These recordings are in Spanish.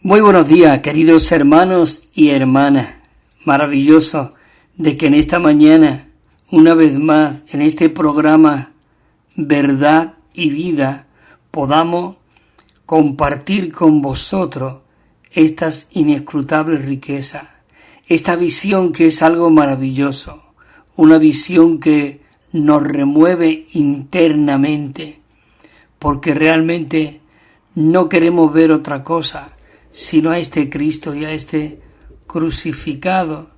Muy buenos días, queridos hermanos y hermanas. Maravilloso de que en esta mañana, una vez más, en este programa Verdad y Vida, podamos compartir con vosotros estas inescrutables riquezas, esta visión que es algo maravilloso, una visión que nos remueve internamente, porque realmente no queremos ver otra cosa sino a este Cristo y a este crucificado,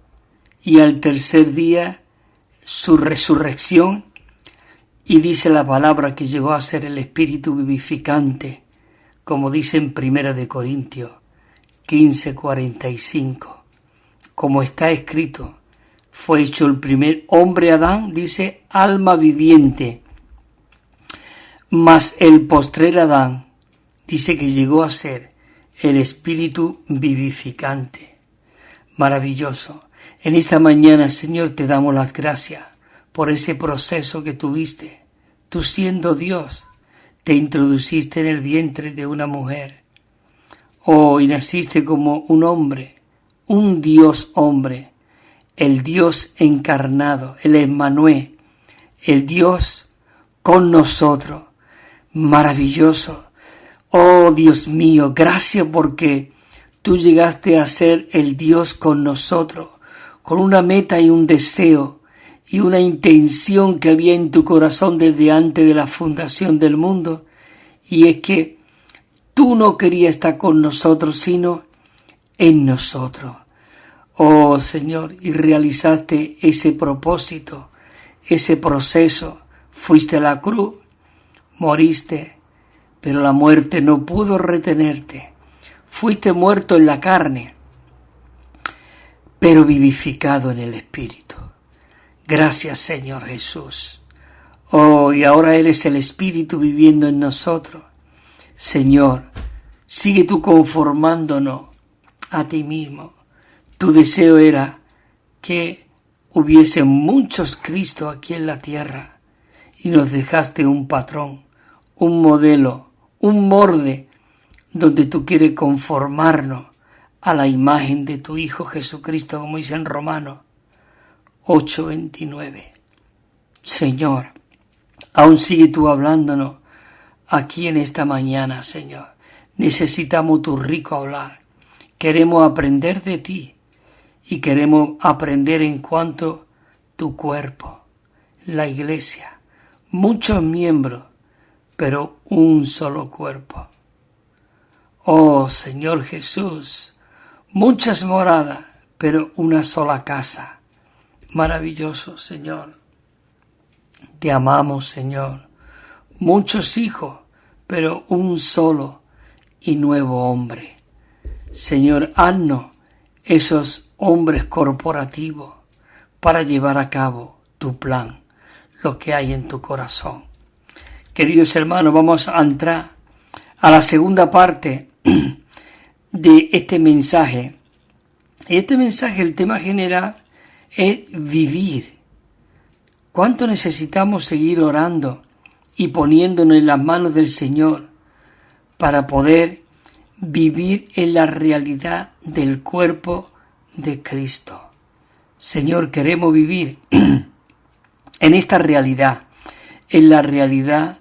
y al tercer día su resurrección, y dice la palabra que llegó a ser el Espíritu vivificante, como dice en 1 Corintios 15:45, como está escrito, fue hecho el primer hombre Adán, dice, alma viviente, mas el postrer Adán, dice que llegó a ser el Espíritu vivificante. Maravilloso. En esta mañana, Señor, te damos las gracias por ese proceso que tuviste. Tú siendo Dios, te introduciste en el vientre de una mujer. Y naciste como un hombre, un Dios hombre, el Dios encarnado, el Emmanuel, el Dios con nosotros. Maravilloso. Oh Dios mío, gracias porque tú llegaste a ser el Dios con nosotros, con una meta y un deseo y una intención que había en tu corazón desde antes de la fundación del mundo, y es que tú no querías estar con nosotros, sino en nosotros. Oh Señor, y realizaste ese propósito, ese proceso, fuiste a la cruz, moriste, pero la muerte no pudo retenerte. Fuiste muerto en la carne, pero vivificado en el Espíritu. Gracias, Señor Jesús. Y ahora eres el Espíritu viviendo en nosotros. Señor, sigue tú conformándonos a ti mismo. Tu deseo era que hubiese muchos Cristos aquí en la tierra, y nos dejaste un patrón, un modelo, un molde donde tú quieres conformarnos a la imagen de tu Hijo Jesucristo, como dice en Romanos 8:29. Señor, aún sigue tú hablándonos aquí en esta mañana, Señor. Necesitamos tu rico hablar. Queremos aprender de ti y queremos aprender en cuanto a tu cuerpo, la iglesia, muchos miembros, pero un solo cuerpo. Oh Señor Jesús, muchas moradas, pero una sola casa. Maravilloso, Señor. Te amamos, Señor. Muchos hijos, pero un solo y nuevo hombre. Señor, haznos esos hombres corporativos para llevar a cabo tu plan, lo que hay en tu corazón. Queridos hermanos, vamos a entrar a la segunda parte de este mensaje. Este mensaje, el tema general es vivir. ¿Cuánto necesitamos seguir orando y poniéndonos en las manos del Señor para poder vivir en la realidad del cuerpo de Cristo? Señor, queremos vivir en esta realidad, en la realidad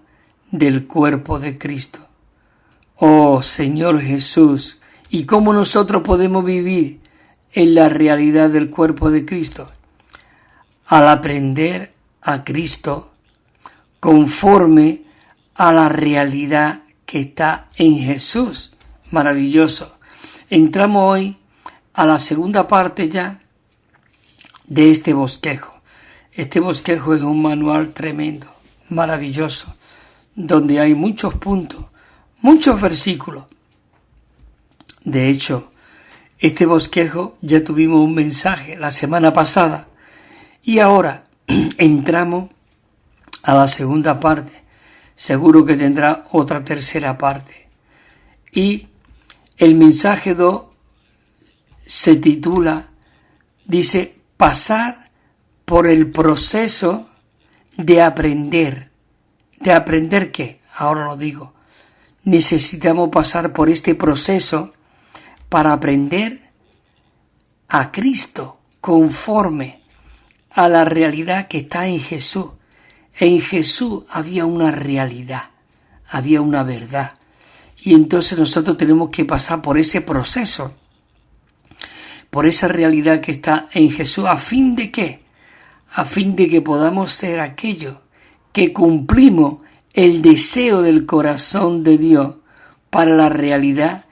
del cuerpo de Cristo. Oh Señor Jesús, ¿y cómo nosotros podemos vivir en la realidad del cuerpo de Cristo? Al aprender a Cristo conforme a la realidad que está en Jesús. Maravilloso. Entramos hoy a la segunda parte ya de este bosquejo. Este bosquejo es un manual tremendo, maravilloso, donde hay muchos puntos, muchos versículos. De hecho, este bosquejo ya tuvimos un mensaje la semana pasada y ahora entramos a la segunda parte. Seguro que tendrá otra tercera parte. Y el mensaje 2 se titula, dice, pasar por el proceso de aprender. ¿De aprender qué? Ahora lo digo. Necesitamos pasar por este proceso para aprender a Cristo conforme a la realidad que está en Jesús. En Jesús había una realidad, había una verdad. Y entonces nosotros tenemos que pasar por ese proceso, por esa realidad que está en Jesús. ¿A fin de qué? A fin de que podamos ser aquellos que cumplimos el deseo del corazón de Dios para la realidad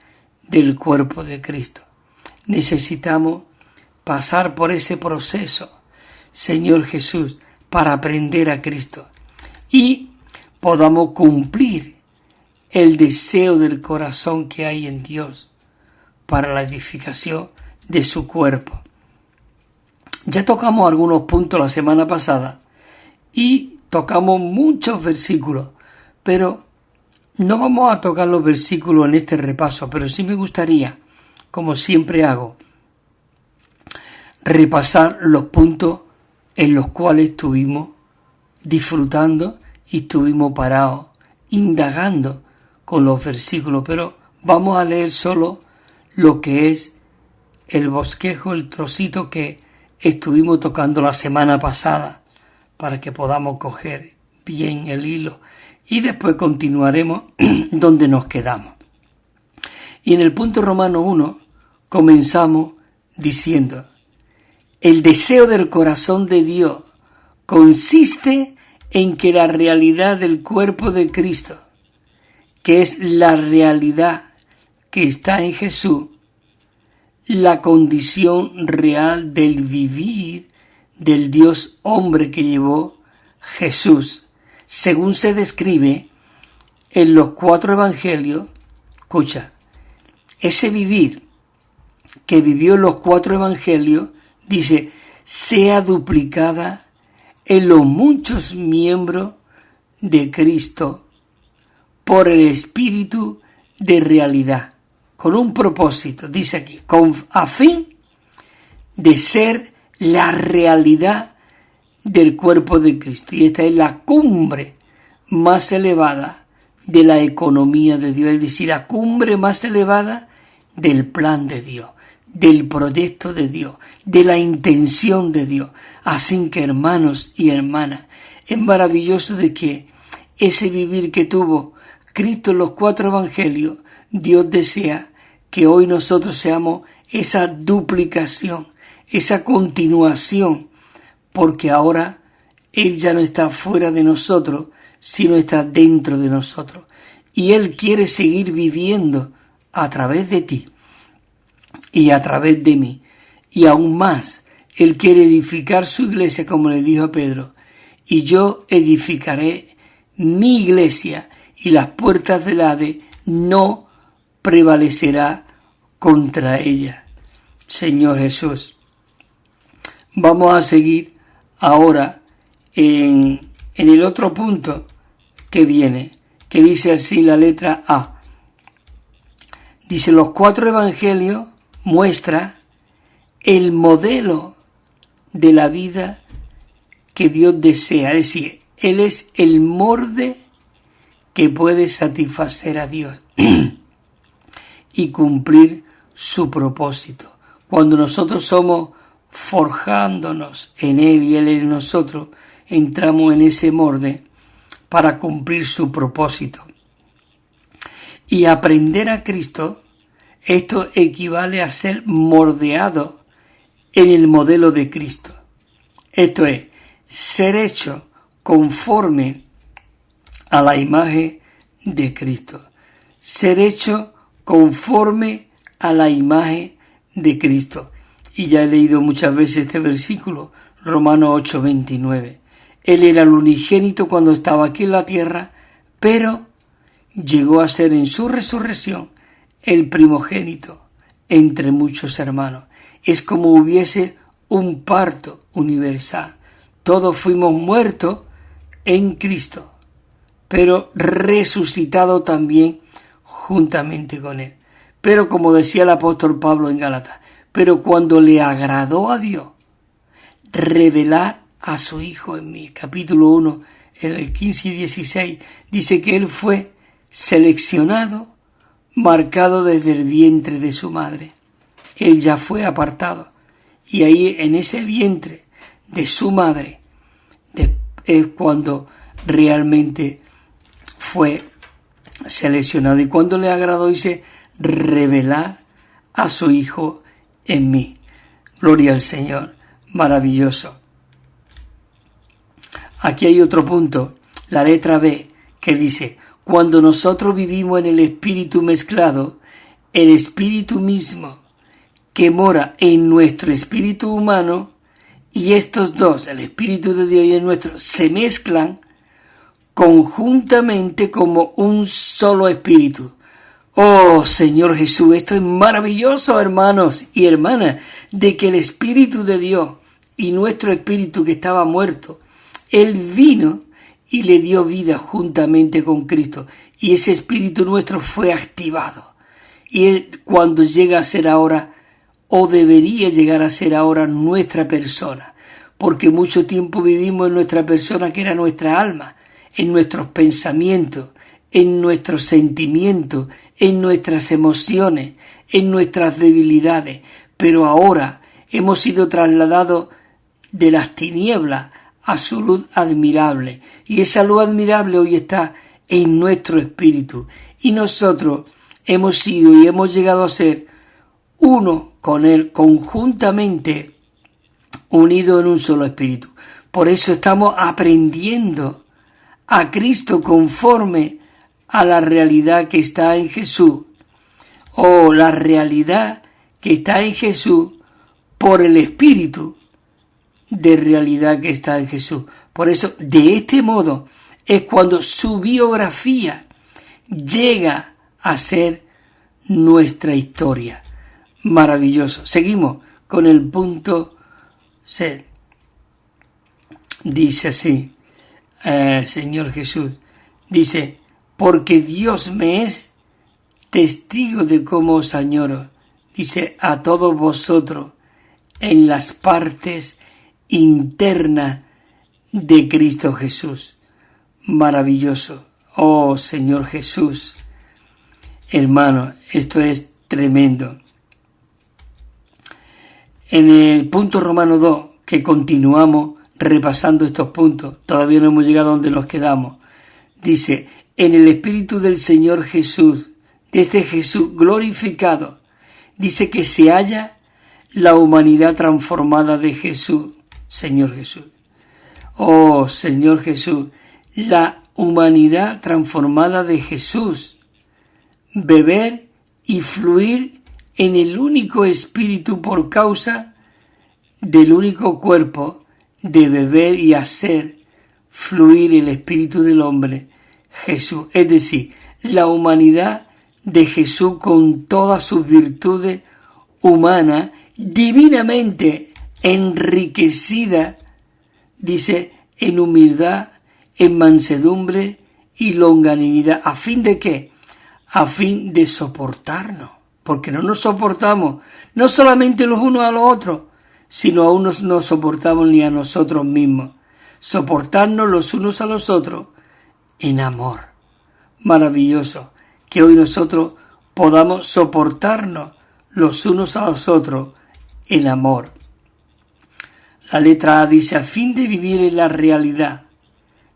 del cuerpo de Cristo. Necesitamos pasar por ese proceso, Señor Jesús, para aprender a Cristo y podamos cumplir el deseo del corazón que hay en Dios para la edificación de su cuerpo. Ya tocamos algunos puntos la semana pasada y tocamos muchos versículos, pero no vamos a tocar los versículos en este repaso, pero sí me gustaría, como siempre hago, repasar los puntos en los cuales estuvimos disfrutando y estuvimos parados, indagando con los versículos, pero vamos a leer solo lo que es el bosquejo, el trocito que estuvimos tocando la semana pasada, para que podamos coger bien el hilo y después continuaremos donde nos quedamos. Y en el punto Romano 1 comenzamos diciendo: el deseo del corazón de Dios consiste en que la realidad del cuerpo de Cristo, que es la realidad que está en Jesús, la condición real del vivir del Dios hombre que llevó Jesús, según se describe en los 4 evangelios. Escucha, ese vivir que vivió en los 4 evangelios, dice, sea duplicada en los muchos miembros de Cristo por el Espíritu de realidad, con un propósito, dice aquí, a fin de ser la realidad del cuerpo de Cristo. Y esta es la cumbre más elevada de la economía de Dios, es decir, la cumbre más elevada del plan de Dios, del proyecto de Dios, de la intención de Dios. Así que, hermanos y hermanas, es maravilloso de que ese vivir que tuvo Cristo en los 4 evangelios, Dios desea que hoy nosotros seamos esa duplicación, esa continuación, porque ahora Él ya no está fuera de nosotros, sino está dentro de nosotros. Y Él quiere seguir viviendo a través de ti y a través de mí. Y aún más, Él quiere edificar su iglesia, como le dijo a Pedro, y yo edificaré mi iglesia y las puertas del Hades no prevalecerá contra ella. Señor Jesús, vamos a seguir ahora en el otro punto que viene, que dice así la letra A. Dice, los 4 evangelios muestra el modelo de la vida que Dios desea, es decir, Él es el molde que puede satisfacer a Dios y cumplir su propósito. Cuando nosotros somos forjándonos en Él y Él en nosotros, entramos en ese molde para cumplir su propósito. Y aprender a Cristo, esto equivale a ser moldeado en el modelo de Cristo. Esto es, ser hecho conforme a la imagen de Cristo. Ser hecho conforme a la imagen de Cristo. Y ya he leído muchas veces este versículo, Romanos 8:29. Él era el unigénito cuando estaba aquí en la tierra, pero llegó a ser en su resurrección el primogénito entre muchos hermanos. Es como hubiese un parto universal. Todos fuimos muertos en Cristo, pero resucitado también juntamente con Él. Pero como decía el apóstol Pablo en Gálatas, pero cuando le agradó a Dios revelar a su Hijo en mí, capítulo 1, en el 15 y 16, dice que Él fue seleccionado marcado desde el vientre de su madre. Él ya fue apartado. Y ahí en ese vientre de su madre es cuando realmente fue seleccionado. Y cuando le agradó, dice, revelar a su Hijo en mí. Gloria al Señor. Maravilloso. Aquí hay otro punto, la letra B, que dice, cuando nosotros vivimos en el Espíritu mezclado, el Espíritu mismo que mora en nuestro espíritu humano, y estos dos, el Espíritu de Dios y el nuestro, se mezclan conjuntamente como un solo espíritu. Oh Señor Jesús, esto es maravilloso, hermanos y hermanas, de que el Espíritu de Dios y nuestro espíritu que estaba muerto, Él vino y le dio vida juntamente con Cristo. Y ese espíritu nuestro fue activado. Y Él, cuando llega a ser ahora, o debería llegar a ser ahora, nuestra persona. Porque mucho tiempo vivimos en nuestra persona, que era nuestra alma, en nuestros pensamientos, en nuestros sentimientos, en nuestras emociones, en nuestras debilidades. Pero ahora hemos sido trasladados de las tinieblas a su luz admirable. Y esa luz admirable hoy está en nuestro espíritu. Y nosotros hemos sido y hemos llegado a ser uno con Él, conjuntamente unidos en un solo espíritu. Por eso estamos aprendiendo a Cristo conforme a la realidad que está en Jesús. O la realidad que está en Jesús por el espíritu de realidad que está en Jesús. Por eso, de este modo, es cuando su biografía llega a ser nuestra historia. Maravilloso. Seguimos con el punto C. Dice así, Señor Jesús, dice, porque Dios me es testigo de cómo os añoro, dice, a todos vosotros en las partes interna de Cristo Jesús. Maravilloso. Oh Señor Jesús. Hermano, esto es tremendo. En el punto Romano 2, que continuamos repasando estos puntos, todavía no hemos llegado a donde nos quedamos, dice, en el Espíritu del Señor Jesús, de este Jesús glorificado, dice que se halla la humanidad transformada de Jesús. Señor Jesús. Oh, Señor Jesús, la humanidad transformada de Jesús. Beber y fluir en el único espíritu por causa del único cuerpo, de beber y hacer fluir el espíritu del hombre, Jesús. Es decir, la humanidad de Jesús con todas sus virtudes humanas, divinamente enriquecida, dice, en humildad, en mansedumbre y longanimidad. ¿A fin de qué? A fin de soportarnos, porque no nos soportamos, no solamente los unos a los otros, sino aún no nos soportamos ni a nosotros mismos. Soportarnos los unos a los otros en amor. Maravilloso que hoy nosotros podamos soportarnos los unos a los otros en amor. La letra A dice, a fin de vivir en la realidad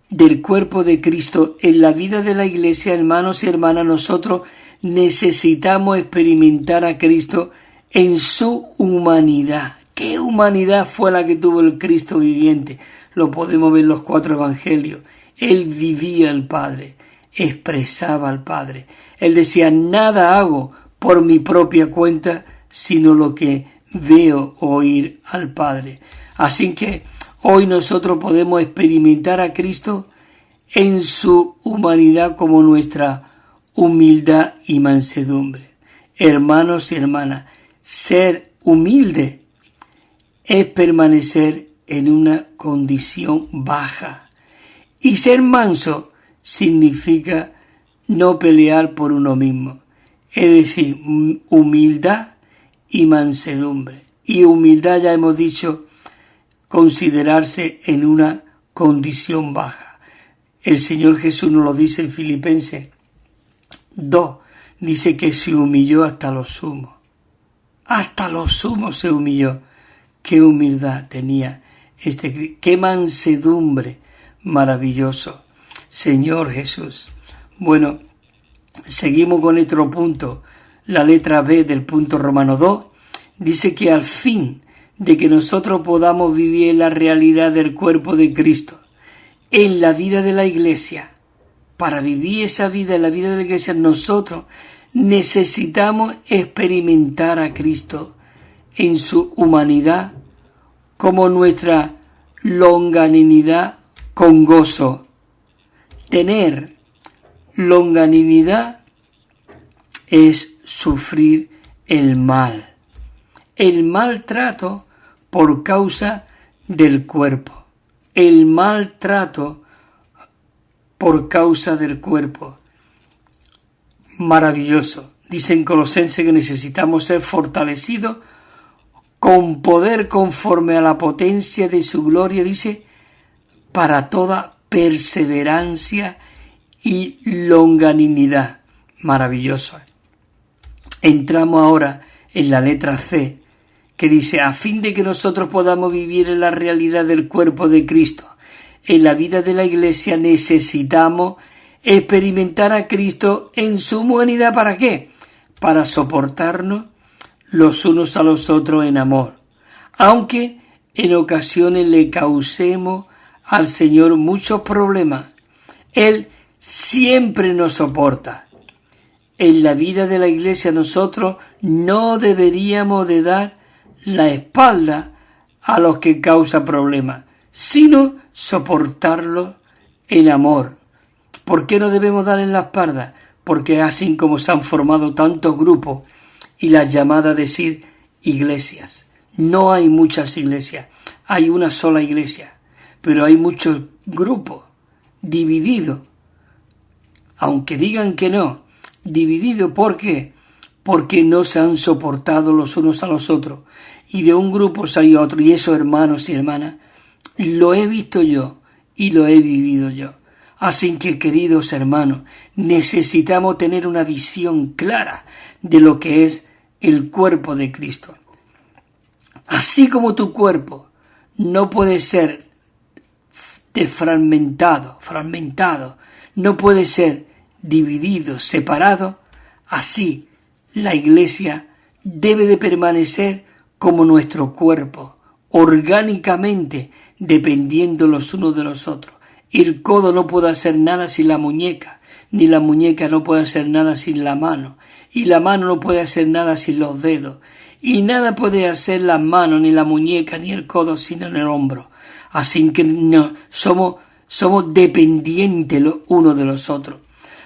del cuerpo de Cristo en la vida de la Iglesia, hermanos y hermanas, nosotros necesitamos experimentar a Cristo en su humanidad. ¿Qué humanidad fue la que tuvo el Cristo viviente? Lo podemos ver en los 4 evangelios. Él vivía al Padre, expresaba al Padre. Él decía, nada hago por mi propia cuenta, sino lo que veo oír al Padre. Así que hoy nosotros podemos experimentar a Cristo en su humanidad como nuestra humildad y mansedumbre. Hermanos y hermanas, ser humilde es permanecer en una condición baja. Y ser manso significa no pelear por uno mismo. Es decir, humildad y mansedumbre. Y humildad, ya hemos dicho, considerarse en una condición baja. El Señor Jesús nos lo dice en Filipenses 2, dice que se humilló hasta lo sumo. Hasta lo sumo se humilló. Qué humildad tenía qué mansedumbre maravilloso. Señor Jesús. Bueno, seguimos con otro punto. La letra B del punto Romano 2 dice que al fin de que nosotros podamos vivir en la realidad del cuerpo de Cristo, en la vida de la Iglesia, para vivir esa vida en la vida de la Iglesia, nosotros necesitamos experimentar a Cristo en su humanidad como nuestra longanimidad con gozo. Tener longanimidad es sufrir el mal, el maltrato por causa del cuerpo, el maltrato por causa del cuerpo. Maravilloso. Dice en Colosenses que necesitamos ser fortalecidos con poder conforme a la potencia de su gloria, dice, para toda perseverancia y longanimidad. Maravilloso. Entramos ahora en la letra C, que dice, a fin de que nosotros podamos vivir en la realidad del cuerpo de Cristo, en la vida de la Iglesia necesitamos experimentar a Cristo en su humanidad. ¿Para qué? Para soportarnos los unos a los otros en amor, aunque en ocasiones le causemos al Señor muchos problemas. Él siempre nos soporta. En la vida de la Iglesia nosotros no deberíamos de dar la espalda a los que causan problemas, sino soportarlos en amor. ¿Por qué no debemos darle la espalda? Porque así como se han formado tantos grupos y las llamadas a decir iglesias. No hay muchas iglesias, hay una sola iglesia, pero hay muchos grupos divididos, aunque digan que no, divididos. ¿Por qué? Porque no se han soportado los unos a los otros, y de un grupo salió otro, y eso, hermanos y hermanas, lo he visto yo y lo he vivido yo. Así que, queridos hermanos, necesitamos tener una visión clara de lo que es el cuerpo de Cristo. Así como tu cuerpo no puede ser fragmentado, no puede ser dividido, separado, así la Iglesia debe de permanecer como nuestro cuerpo, orgánicamente dependiendo los unos de los otros. El codo no puede hacer nada sin la muñeca, ni la muñeca no puede hacer nada sin la mano, y la mano no puede hacer nada sin los dedos, y nada puede hacer las manos, ni la muñeca, ni el codo, sino en el hombro. Así que no, somos dependientes los unos de los otros.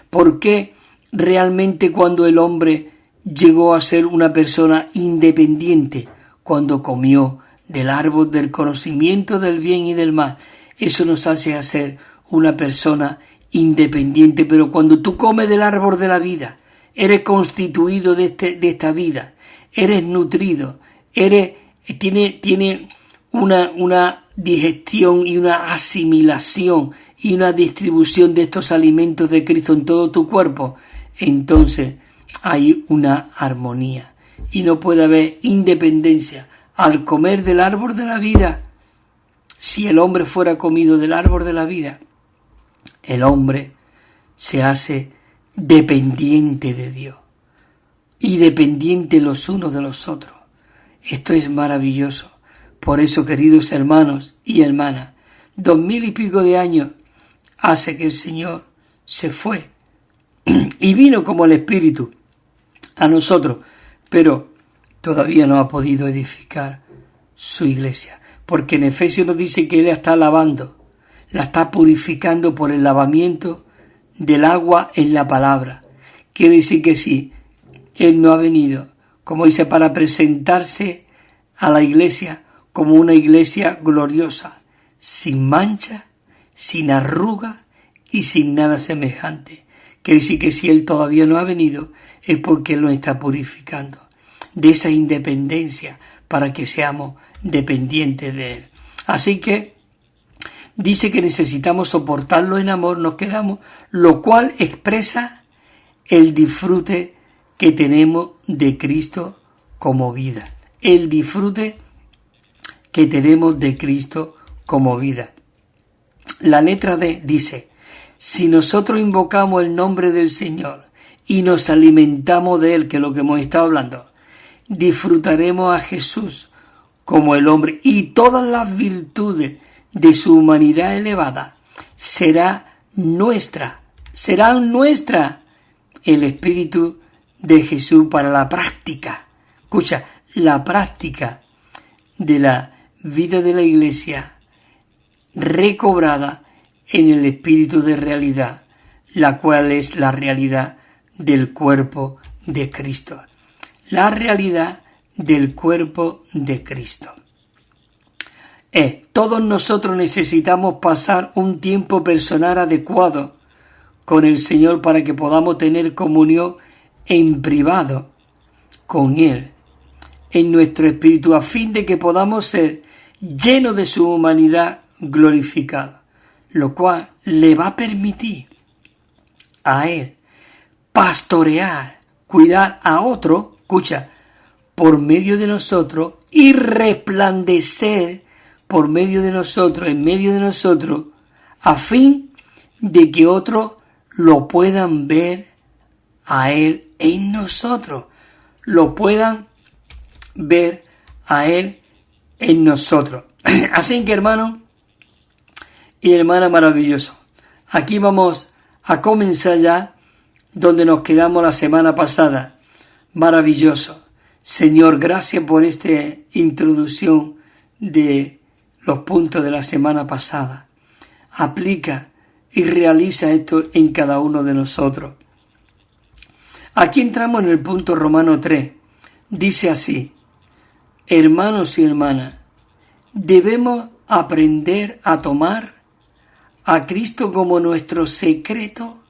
¿Por qué realmente cuando el hombre llegó a ser una persona independiente? Cuando comió del árbol del conocimiento del bien y del mal. Eso nos hace hacer una persona independiente. Pero cuando tú comes del árbol de la vida, eres constituido de esta vida, eres nutrido, tiene una digestión y una asimilación y una distribución de estos alimentos de Cristo en todo tu cuerpo, entonces hay una armonía y no puede haber independencia. Al comer del árbol de la vida, si el hombre fuera comido del árbol de la vida, el hombre se hace dependiente de Dios y dependiente los unos de los otros. Esto es maravilloso. Por eso, queridos hermanos y hermanas, 2000 y pico de años hace que el Señor se fue y vino como el Espíritu a nosotros, pero todavía no ha podido edificar su iglesia, porque en Efesios nos dice que Él la está lavando, la está purificando por el lavamiento del agua en la palabra. Quiere decir que sí, Él no ha venido, como dice, para presentarse a la iglesia como una iglesia gloriosa, sin mancha, sin arruga y sin nada semejante. Quiere decir que si Él todavía no ha venido, es porque Él nos está purificando de esa independencia para que seamos dependientes de Él. Así que dice que necesitamos soportarlo en amor, nos quedamos, lo cual expresa el disfrute que tenemos de Cristo como vida. El disfrute que tenemos de Cristo como vida. La letra D dice: si nosotros invocamos el nombre del Señor y nos alimentamos de Él, que es lo que hemos estado hablando, disfrutaremos a Jesús como el hombre y todas las virtudes de su humanidad elevada serán nuestra el Espíritu de Jesús para la práctica. Escucha, la práctica de la vida de la Iglesia recobrada en el Espíritu de realidad, la cual es la realidad del cuerpo de Cristo. La realidad del cuerpo de Cristo. Todos nosotros necesitamos pasar un tiempo personal adecuado con el Señor para que podamos tener comunión en privado con Él, en nuestro espíritu, a fin de que podamos ser llenos de su humanidad glorificada, lo cual le va a permitir a Él pastorear, cuidar a otro, escucha, por medio de nosotros y resplandecer por medio de nosotros, en medio de nosotros, a fin de que otros lo puedan ver a Él en nosotros, lo puedan ver a Él en nosotros. Así que, hermano y hermana maravilloso, aquí vamos a comenzar ya donde nos quedamos la semana pasada. Maravilloso. Señor, gracias por esta introducción de los puntos de la semana pasada. Aplica y realiza esto en cada uno de nosotros. Aquí entramos en el punto Romano 3. Dice así: hermanos y hermanas, debemos aprender a tomar a Cristo como nuestro secreto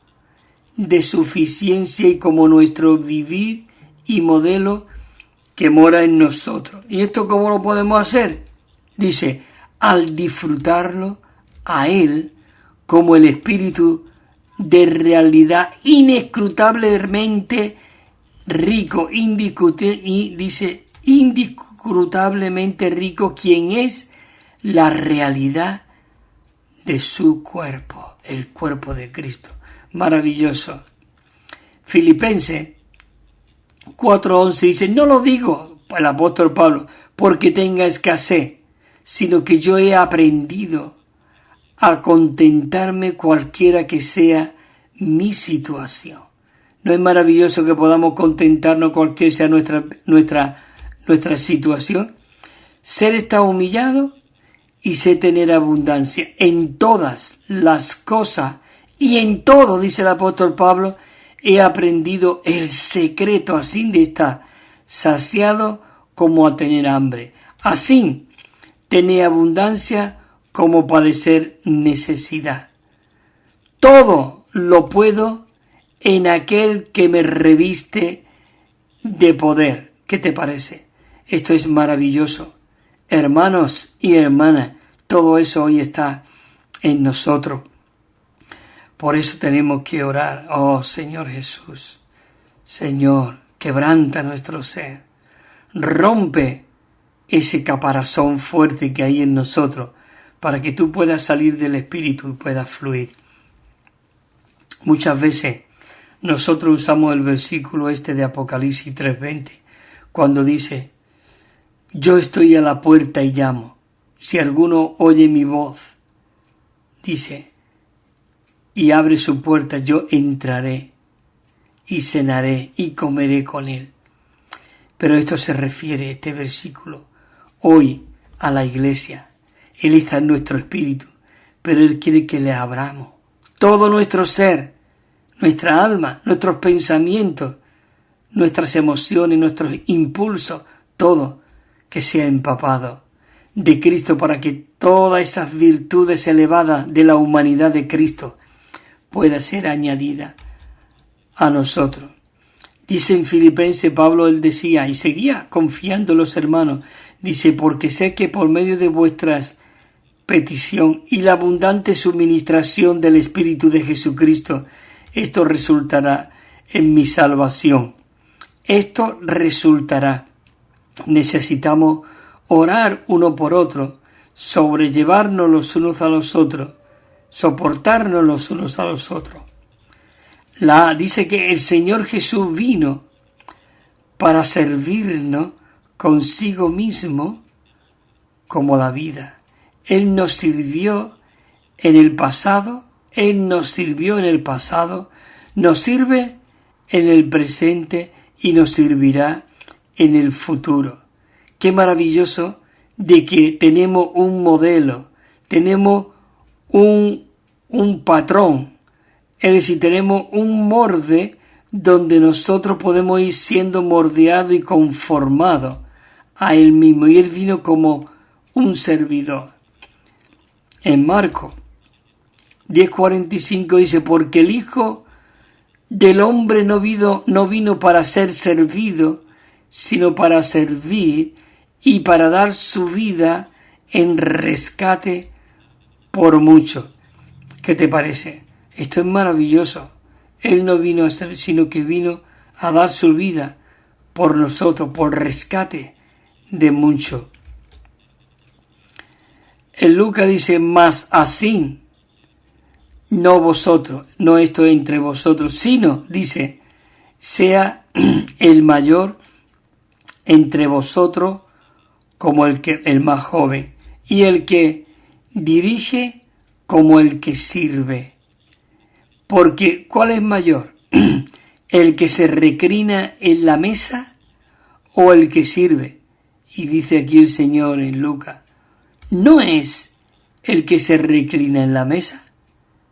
de suficiencia y como nuestro vivir y modelo que mora en nosotros. ¿Y esto cómo lo podemos hacer? Dice, al disfrutarlo a Él como el Espíritu de realidad inescrutablemente rico, indiscutablemente rico, quien es la realidad de su cuerpo, el cuerpo de Cristo. Maravilloso. Filipenses 4:11 dice, no lo digo, el apóstol Pablo, porque tenga escasez, sino que yo he aprendido a contentarme cualquiera que sea mi situación. ¿No es maravilloso que podamos contentarnos cualquiera sea nuestra situación? Ser está humillado y sé tener abundancia en todas las cosas y en todo, dice el apóstol Pablo, he aprendido el secreto así de estar saciado como a tener hambre, así tener abundancia como padecer necesidad. Todo lo puedo en aquel que me reviste de poder. ¿Qué te parece? Esto es maravilloso. Hermanos y hermanas, todo eso hoy está en nosotros. Por eso tenemos que orar. Oh Señor Jesús, Señor, quebranta nuestro ser. Rompe ese caparazón fuerte que hay en nosotros para que tú puedas salir del Espíritu y puedas fluir. Muchas veces nosotros usamos el versículo de Apocalipsis 3:20 cuando dice, yo estoy a la puerta y llamo. Si alguno oye mi voz, dice, y abre su puerta, yo entraré y cenaré y comeré con él. Pero esto se refiere, este versículo, hoy a la iglesia. Él está en nuestro espíritu, pero Él quiere que le abramos todo nuestro ser, nuestra alma, nuestros pensamientos, nuestras emociones, nuestros impulsos, todo que sea empapado de Cristo para que todas esas virtudes elevadas de la humanidad de Cristo pueda ser añadida a nosotros. Dice en Filipenses, Pablo, él decía, y seguía confiando en los hermanos, dice, porque sé que por medio de vuestras petición y la abundante suministración del Espíritu de Jesucristo, esto resultará en mi salvación. esto resultará. Necesitamos orar uno por otro, sobrellevarnos los unos a los otros, soportarnos los unos a los otros. Dice que el Señor Jesús vino para servirnos consigo mismo como la vida. Él nos sirvió en el pasado, nos sirvió en el pasado, nos sirve en el presente y nos servirá en el futuro. Qué maravilloso de que tenemos un modelo, tenemos un patrón, es decir, tenemos un molde donde nosotros podemos ir siendo moldeados y conformados a Él mismo. Y Él vino como un servidor. En Marcos 10:45 dice, porque el Hijo del Hombre no vino para ser servido, sino para servir y para dar su vida en rescate por muchos. ¿Qué te parece? Esto es maravilloso. Él no vino a ser, sino que vino a dar su vida por nosotros, por rescate de muchos. En Lucas dice, más así, no vosotros, no esto entre vosotros, sino, dice, sea el mayor entre vosotros como el más joven, y el que dirige como el que sirve. Porque, ¿cuál es mayor? ¿El que se reclina en la mesa o el que sirve? Y dice aquí el Señor en Lucas, ¿no es el que se reclina en la mesa?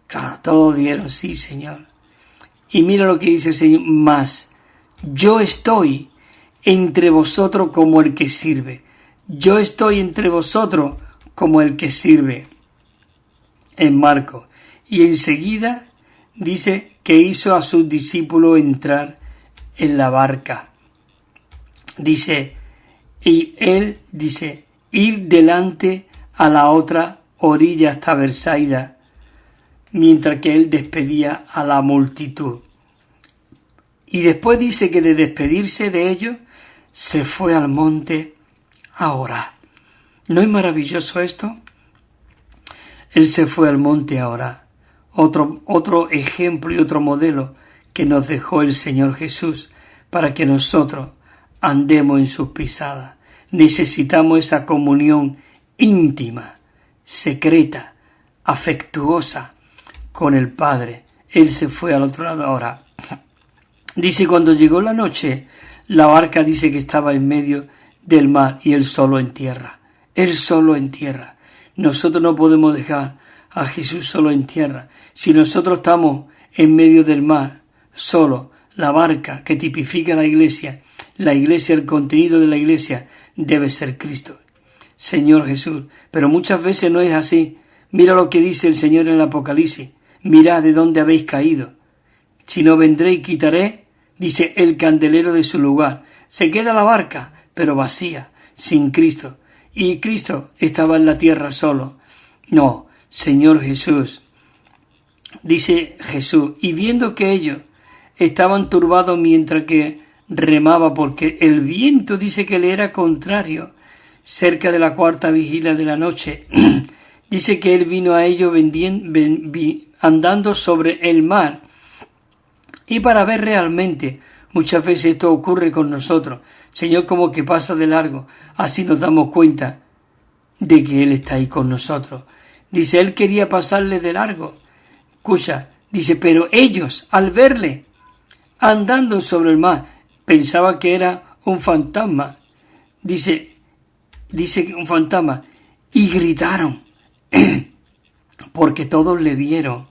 Claro, todos dijeron, sí, Señor. Y mira lo que dice el Señor, más, yo estoy entre vosotros como el que sirve. Yo estoy entre vosotros como el que sirve. En Marcos. Y enseguida dice que hizo a sus discípulos entrar en la barca. Dice, y él dice, ir delante a la otra orilla hasta Betsaida, mientras que él despedía a la multitud. Y después dice que de despedirse de ellos, se fue al monte a orar. ¿No es maravilloso esto? Él se fue al monte a orar. Otro ejemplo y otro modelo que nos dejó el Señor Jesús para que nosotros andemos en sus pisadas. Necesitamos esa comunión íntima, secreta, afectuosa con el Padre. Él se fue al otro lado a orar. Dice, cuando llegó la noche, la barca dice que estaba en medio del mar y él solo en tierra. Él solo en tierra. Nosotros no podemos dejar a Jesús solo en tierra. Si nosotros estamos en medio del mar, solo, la barca que tipifica la iglesia, el contenido de la iglesia debe ser Cristo, Señor Jesús. Pero muchas veces no es así. Mira lo que dice el Señor en el Apocalipsis. Mirad de dónde habéis caído. Si no vendré y quitaré, dice, el candelero de su lugar. Se queda la barca, pero vacía, sin Cristo. Y Cristo estaba en la tierra solo. No, Señor Jesús. Dice Jesús, y viendo que ellos estaban turbados mientras que remaba, porque el viento dice que le era contrario, cerca de la cuarta vigilia de la noche, dice que él vino a ellos andando sobre el mar. Y para ver realmente, muchas veces esto ocurre con nosotros, Señor como que pasa de largo, así nos damos cuenta de que Él está ahí con nosotros. Dice, Él quería pasarle de largo. Escucha, dice, pero ellos, al verle andando sobre el mar, pensaban que era un fantasma. Dice que un fantasma, y gritaron, porque todos le vieron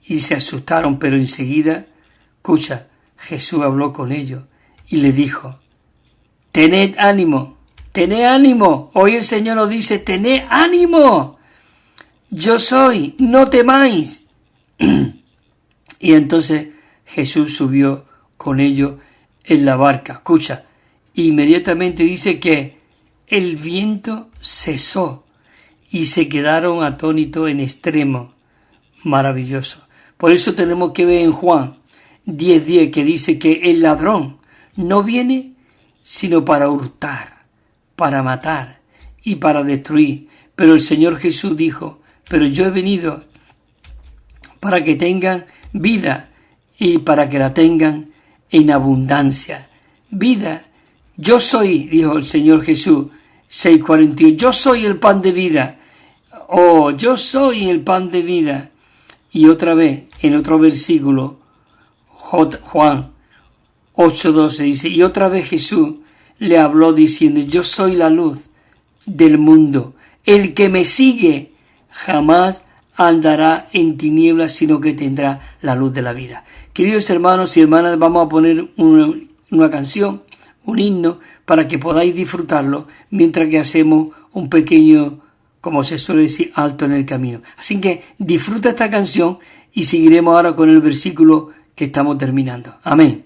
y se asustaron, pero enseguida, escucha, Jesús habló con ellos y le dijo, tened ánimo, hoy el Señor nos dice, tened ánimo, yo soy, no temáis. Y entonces Jesús subió con ellos en la barca, escucha, inmediatamente dice que el viento cesó y se quedaron atónitos en extremo. Maravilloso. Por eso tenemos que ver en Juan 10:10 que dice que el ladrón no viene sino para hurtar, para matar y para destruir. Pero el Señor Jesús dijo, pero yo he venido para que tengan vida y para que la tengan en abundancia. Vida, yo soy, dijo el Señor Jesús, 6:48, yo soy el pan de vida. Oh, yo soy el pan de vida. Y otra vez, en otro versículo, Juan 8:12 dice, y otra vez Jesús le habló diciendo, yo soy la luz del mundo. El que me sigue jamás andará en tinieblas, sino que tendrá la luz de la vida. Queridos hermanos y hermanas, vamos a poner una canción, un himno, para que podáis disfrutarlo, mientras que hacemos un pequeño, como se suele decir, alto en el camino. Así que disfruta esta canción y seguiremos ahora con el versículo que estamos terminando. Amén.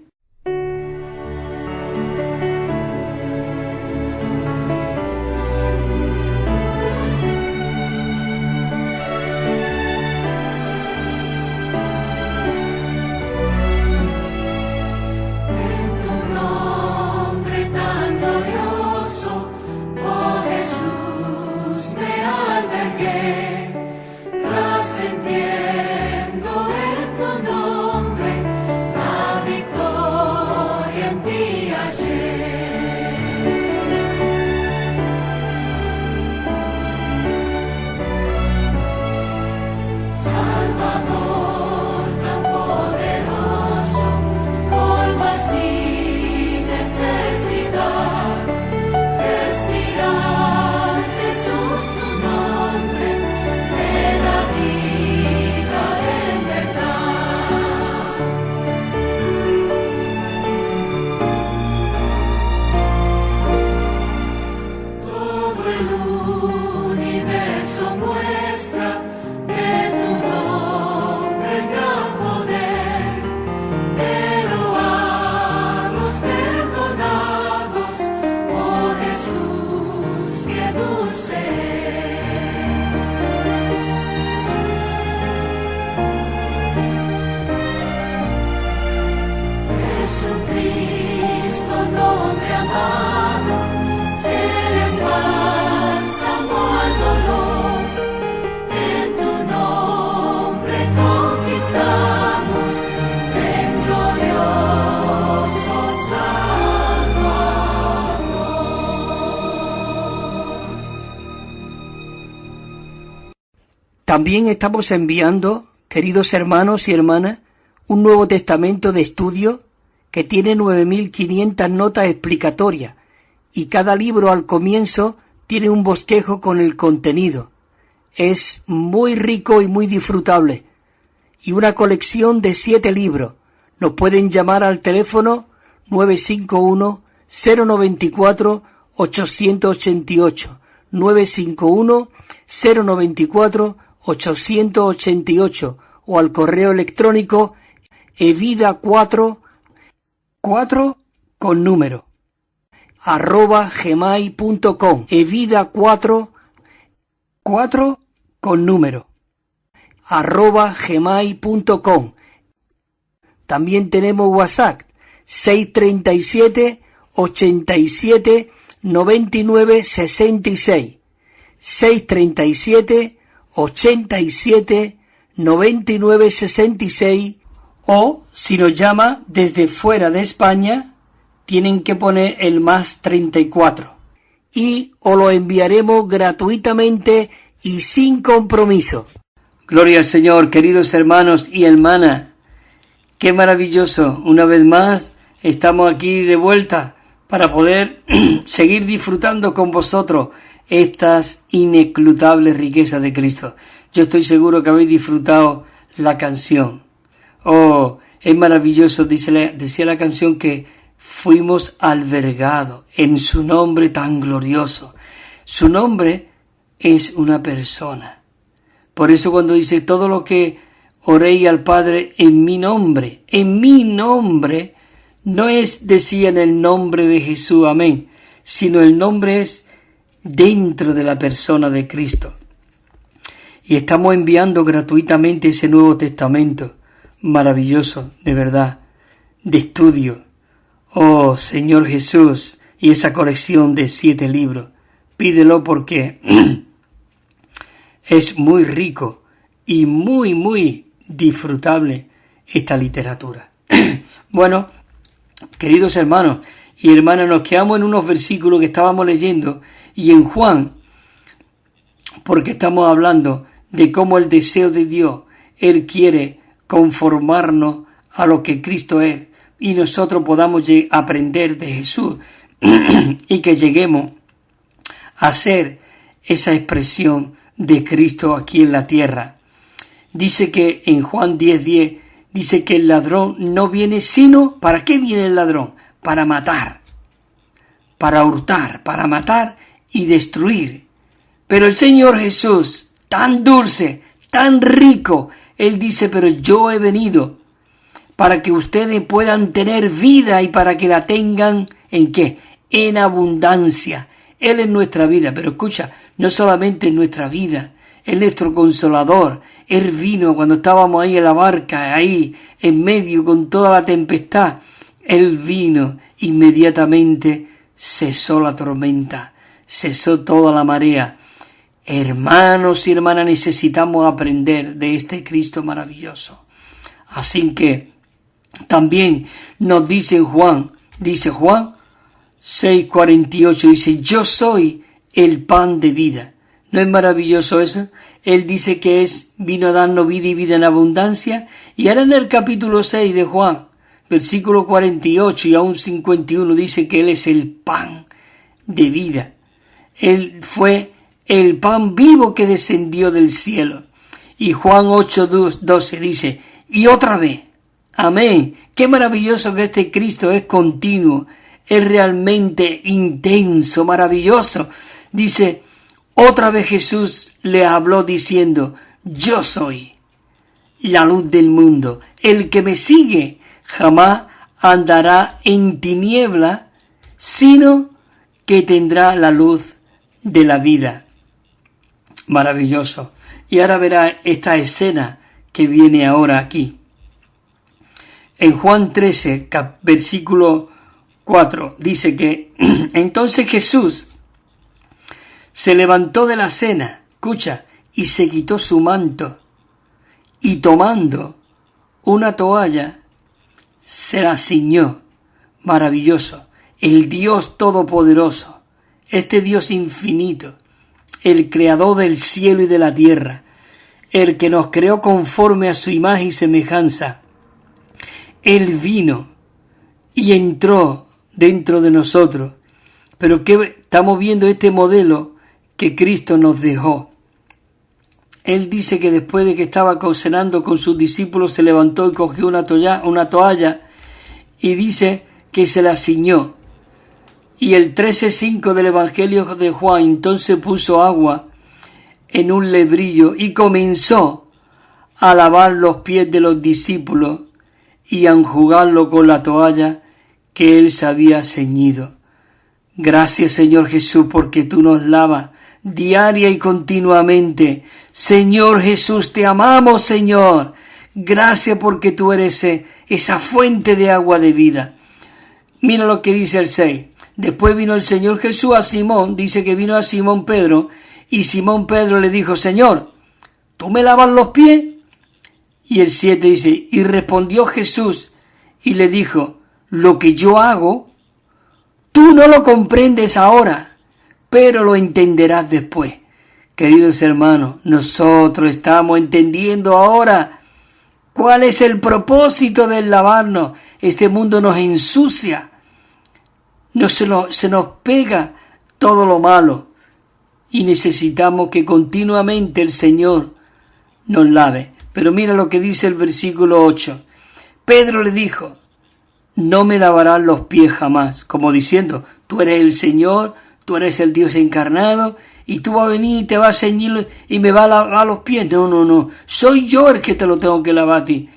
También estamos enviando, queridos hermanos y hermanas, un Nuevo Testamento de estudio que tiene 9.500 notas explicatorias y cada libro al comienzo tiene un bosquejo con el contenido. Es muy rico y muy disfrutable. Y una colección de 7 libros. Nos pueden llamar al teléfono 951-094-888. 951-094-888 o al correo electrónico evida4 con número @gmail.com, evida4 con número @gmail.com. También tenemos WhatsApp 637 87 99 66, 637 87 99 66, o si nos llama desde fuera de España tienen que poner el +34 y os lo enviaremos gratuitamente y sin compromiso. Gloria al Señor, queridos hermanos y hermanas. Qué maravilloso, una vez más estamos aquí de vuelta para poder seguir disfrutando con vosotros estas inescrutables riquezas de Cristo. Yo estoy seguro que habéis disfrutado la canción. Oh, es maravilloso, decía la canción, que fuimos albergados en su nombre tan glorioso. Su nombre es una persona. Por eso cuando dice todo lo que oréis al Padre en mi nombre, no es decir en el nombre de Jesús, amén, sino el nombre es dentro de la persona de Cristo. Y estamos enviando gratuitamente ese Nuevo Testamento maravilloso, de verdad, de estudio. Oh Señor Jesús, y esa colección de 7 libros, pídelo porque es muy rico y muy disfrutable esta literatura. Bueno, queridos hermanos y hermanas, nos quedamos en unos versículos que estábamos leyendo y en Juan, porque estamos hablando de cómo el deseo de Dios, Él quiere conformarnos a lo que Cristo es y nosotros podamos aprender de Jesús y que lleguemos a ser esa expresión de Cristo aquí en la tierra. Dice que en Juan 10:10 dice que el ladrón no viene sino, ¿para qué viene el ladrón? Para matar, para hurtar, para matar y destruir. Pero el Señor Jesús, tan dulce, tan rico, Él dice, pero yo he venido para que ustedes puedan tener vida y para que la tengan, ¿en qué? En abundancia. Él es nuestra vida, pero escucha, no solamente en nuestra vida, es nuestro consolador. Él vino cuando estábamos ahí en la barca, ahí en medio con toda la tempestad. Él vino, inmediatamente cesó la tormenta, cesó toda la marea. Hermanos y hermanas, necesitamos aprender de este Cristo maravilloso. Así que también nos dice Juan 6:48, dice, yo soy el pan de vida. ¿No es maravilloso eso? Él dice que vino a darnos vida y vida en abundancia. Y ahora en el capítulo 6 de Juan, versículo 48 y aún 51, dice que Él es el pan de vida. Él fue el pan vivo que descendió del cielo. Y Juan 8:12 dice, y otra vez, amén. Qué maravilloso que este Cristo es continuo, es realmente intenso, maravilloso. Dice, otra vez Jesús le habló diciendo, yo soy la luz del mundo. El que me sigue jamás andará en tiniebla, sino que tendrá la luz de la vida. Maravilloso. Y ahora verá esta escena que viene ahora aquí. En Juan 13, versículo 4, dice que entonces Jesús se levantó de la cena, escucha, y se quitó su manto, y tomando una toalla, se la ciñó. Maravilloso. El Dios Todopoderoso, este Dios infinito, el Creador del cielo y de la tierra, el que nos creó conforme a su imagen y semejanza, Él vino y entró dentro de nosotros. Pero que estamos viendo este modelo que Cristo nos dejó. Él dice que después de que estaba cenando con sus discípulos, se levantó y cogió una toalla y dice que se la ciñó. Y el 13:5 del Evangelio de Juan, entonces puso agua en un lebrillo y comenzó a lavar los pies de los discípulos y a enjugarlo con la toalla que él se había ceñido. Gracias, Señor Jesús, porque tú nos lavas diaria y continuamente. Señor Jesús, te amamos, Señor. Gracias porque tú eres esa fuente de agua de vida. Mira lo que dice el 6. Después vino el Señor Jesús a Simón, dice que vino a Simón Pedro, y Simón Pedro le dijo, Señor, ¿tú me lavas los pies? Y el 7 dice, y respondió Jesús y le dijo, lo que yo hago, tú no lo comprendes ahora, pero lo entenderás después. Queridos hermanos, nosotros estamos entendiendo ahora cuál es el propósito del lavarnos. Este mundo nos ensucia, se nos pega todo lo malo y necesitamos que continuamente el Señor nos lave. Pero mira lo que dice el versículo 8. Pedro le dijo, no me lavarás los pies jamás, como diciendo, tú eres el Señor, tú eres el Dios encarnado, y tú vas a venir y te vas a ceñir y me vas a lavar los pies. No, soy yo el que te lo tengo que lavar a ti.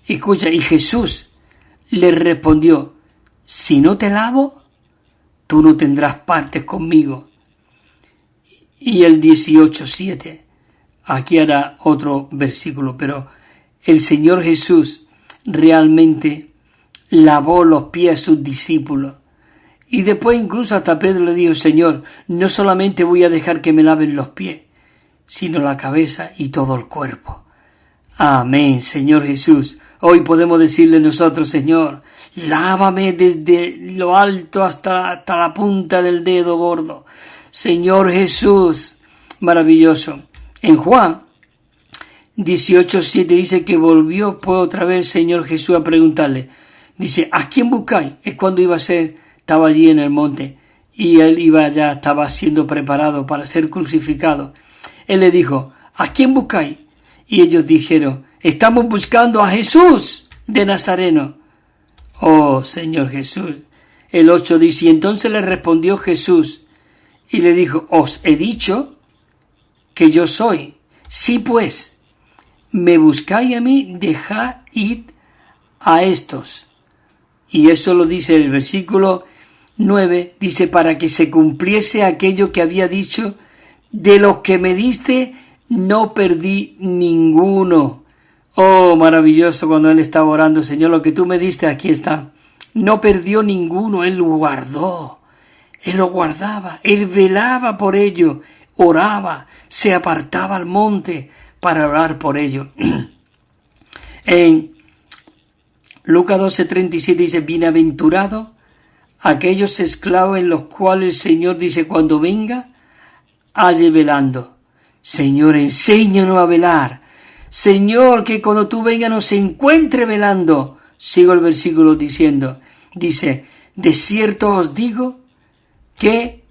Escucha, y Jesús le respondió, si no te lavo, tú no tendrás partes conmigo. Y el 18:7, aquí hará otro versículo, pero el Señor Jesús realmente lavó los pies a sus discípulos. Y después incluso hasta Pedro le dijo, Señor, no solamente voy a dejar que me laven los pies, sino la cabeza y todo el cuerpo. Amén, Señor Jesús. Hoy podemos decirle nosotros, Señor, lávame desde lo alto hasta la punta del dedo gordo. Señor Jesús, maravilloso. En Juan 18:7 dice que volvió pues otra vez el Señor Jesús a preguntarle. Dice, ¿a quién buscáis? Es cuando estaba allí en el monte y él estaba siendo preparado para ser crucificado. Él le dijo, ¿a quién buscáis? Y ellos dijeron, estamos buscando a Jesús de Nazareno. Oh, Señor Jesús. El 8 dice, y entonces le respondió Jesús y le dijo, os he dicho que yo soy. Sí, pues, me buscáis a mí, dejad ir a estos. Y eso lo dice el versículo 9, dice, para que se cumpliese aquello que había dicho, de los que me diste, no perdí ninguno. Oh, maravilloso cuando él estaba orando, Señor, lo que tú me diste, aquí está. No perdió ninguno, él lo guardó, él lo guardaba, él velaba por ello, oraba, se apartaba al monte para orar por ello. En Lucas 12:37 dice, bienaventurado aquellos esclavos en los cuales el Señor dice, cuando venga, halle velando. Señor, enséñanos a velar. Señor, que cuando tú vengas nos encuentre velando. Sigo el versículo diciendo, dice, de cierto os digo que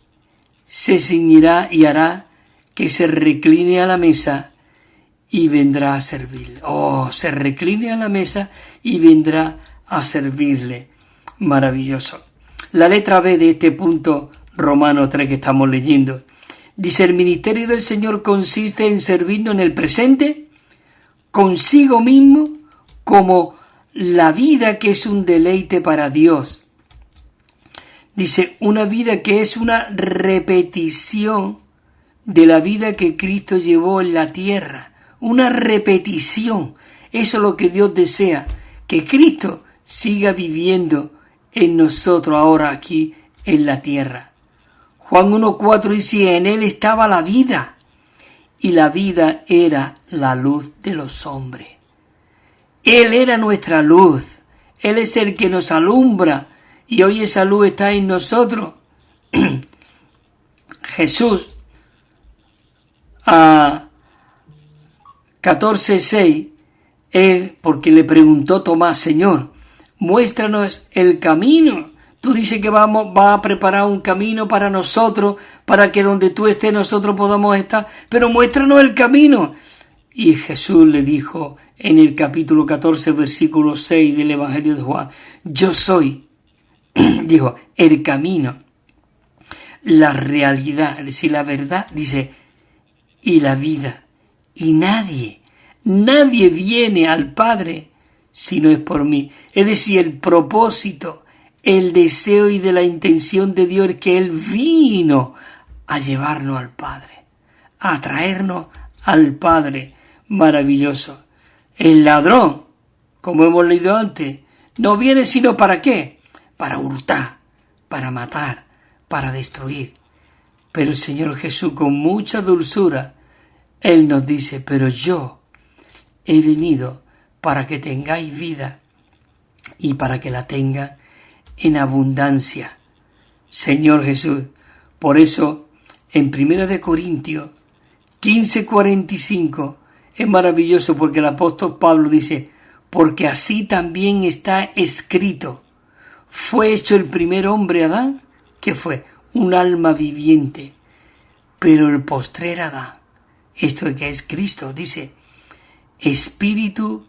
se ceñirá y hará que se recline a la mesa y vendrá a servirle. Oh, se recline a la mesa y vendrá a servirle. Maravilloso. La letra B de este punto, Romanos 3 que estamos leyendo, dice, el ministerio del Señor consiste en servirnos en el presente, consigo mismo, como la vida que es un deleite para Dios. Dice, una vida que es una repetición de la vida que Cristo llevó en la tierra. Una repetición. Eso es lo que Dios desea, que Cristo siga viviendo en nosotros ahora aquí en la tierra. Juan 1:4 dice, en él estaba la vida, y la vida era la luz de los hombres. Él era nuestra luz, él es el que nos alumbra, y hoy esa luz está en nosotros. Jesús, a 14:6, él, porque le preguntó Tomás, Señor, muéstranos el camino. Tú dices que va a preparar un camino para nosotros, para que donde tú estés nosotros podamos estar, pero muéstranos el camino. Y Jesús le dijo en el capítulo 14, versículo 6 del Evangelio de Juan, yo soy, dijo, el camino, la realidad, es decir, la verdad, dice, y la vida. Y nadie viene al Padre si no es por mí. Es decir, el propósito, el deseo y de la intención de Dios es que Él vino a llevarnos al Padre, a traernos al Padre. Maravilloso. El ladrón, como hemos leído antes, no viene sino ¿para qué? Para hurtar, para matar, para destruir. Pero el Señor Jesús, con mucha dulzura, Él nos dice, pero yo he venido para que tengáis vida y para que la tenga en abundancia. Señor Jesús, por eso en 1 Corintios 15:45 es maravilloso porque el apóstol Pablo dice, porque así también está escrito, fue hecho el primer hombre Adán, que fue un alma viviente, pero el postrer Adán, esto que es Cristo, dice, espíritu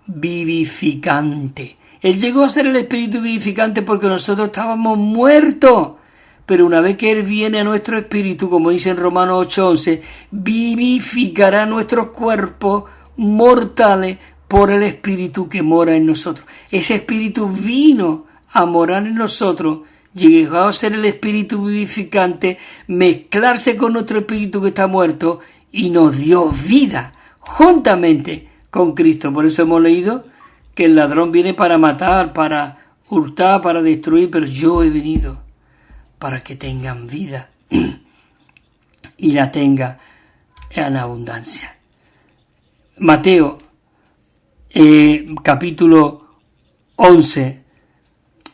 vivificante. Él llegó a ser el espíritu vivificante porque nosotros estábamos muertos. Pero una vez que Él viene a nuestro espíritu, como dice en Romanos 8:11, vivificará nuestros cuerpos mortales por el espíritu que mora en nosotros. Ese espíritu vino a morar en nosotros, llegó a ser el espíritu vivificante, mezclarse con nuestro espíritu que está muerto y nos dio vida juntamente con Cristo. Por eso hemos leído que el ladrón viene para matar, para hurtar, para destruir, pero yo he venido para que tengan vida y la tenga en abundancia. Mateo, capítulo 11,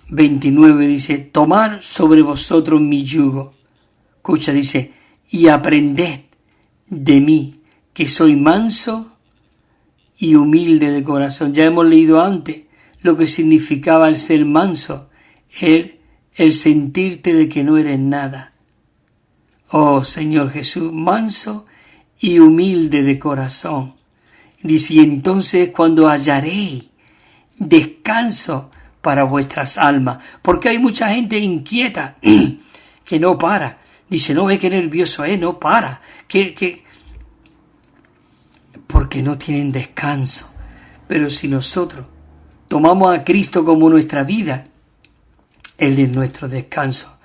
29, dice, tomad sobre vosotros mi yugo. Escucha, dice, y aprended de mí, que soy manso y humilde de corazón. Ya hemos leído antes lo que significaba el ser manso, el sentirte de que no eres nada. Oh Señor Jesús, manso y humilde de corazón. Dice, y entonces cuando hallaréis descanso para vuestras almas, porque hay mucha gente inquieta que no para. Dice, no ve qué nervioso es, no para, porque no tienen descanso. Pero si nosotros tomamos a Cristo como nuestra vida, Él es nuestro descanso.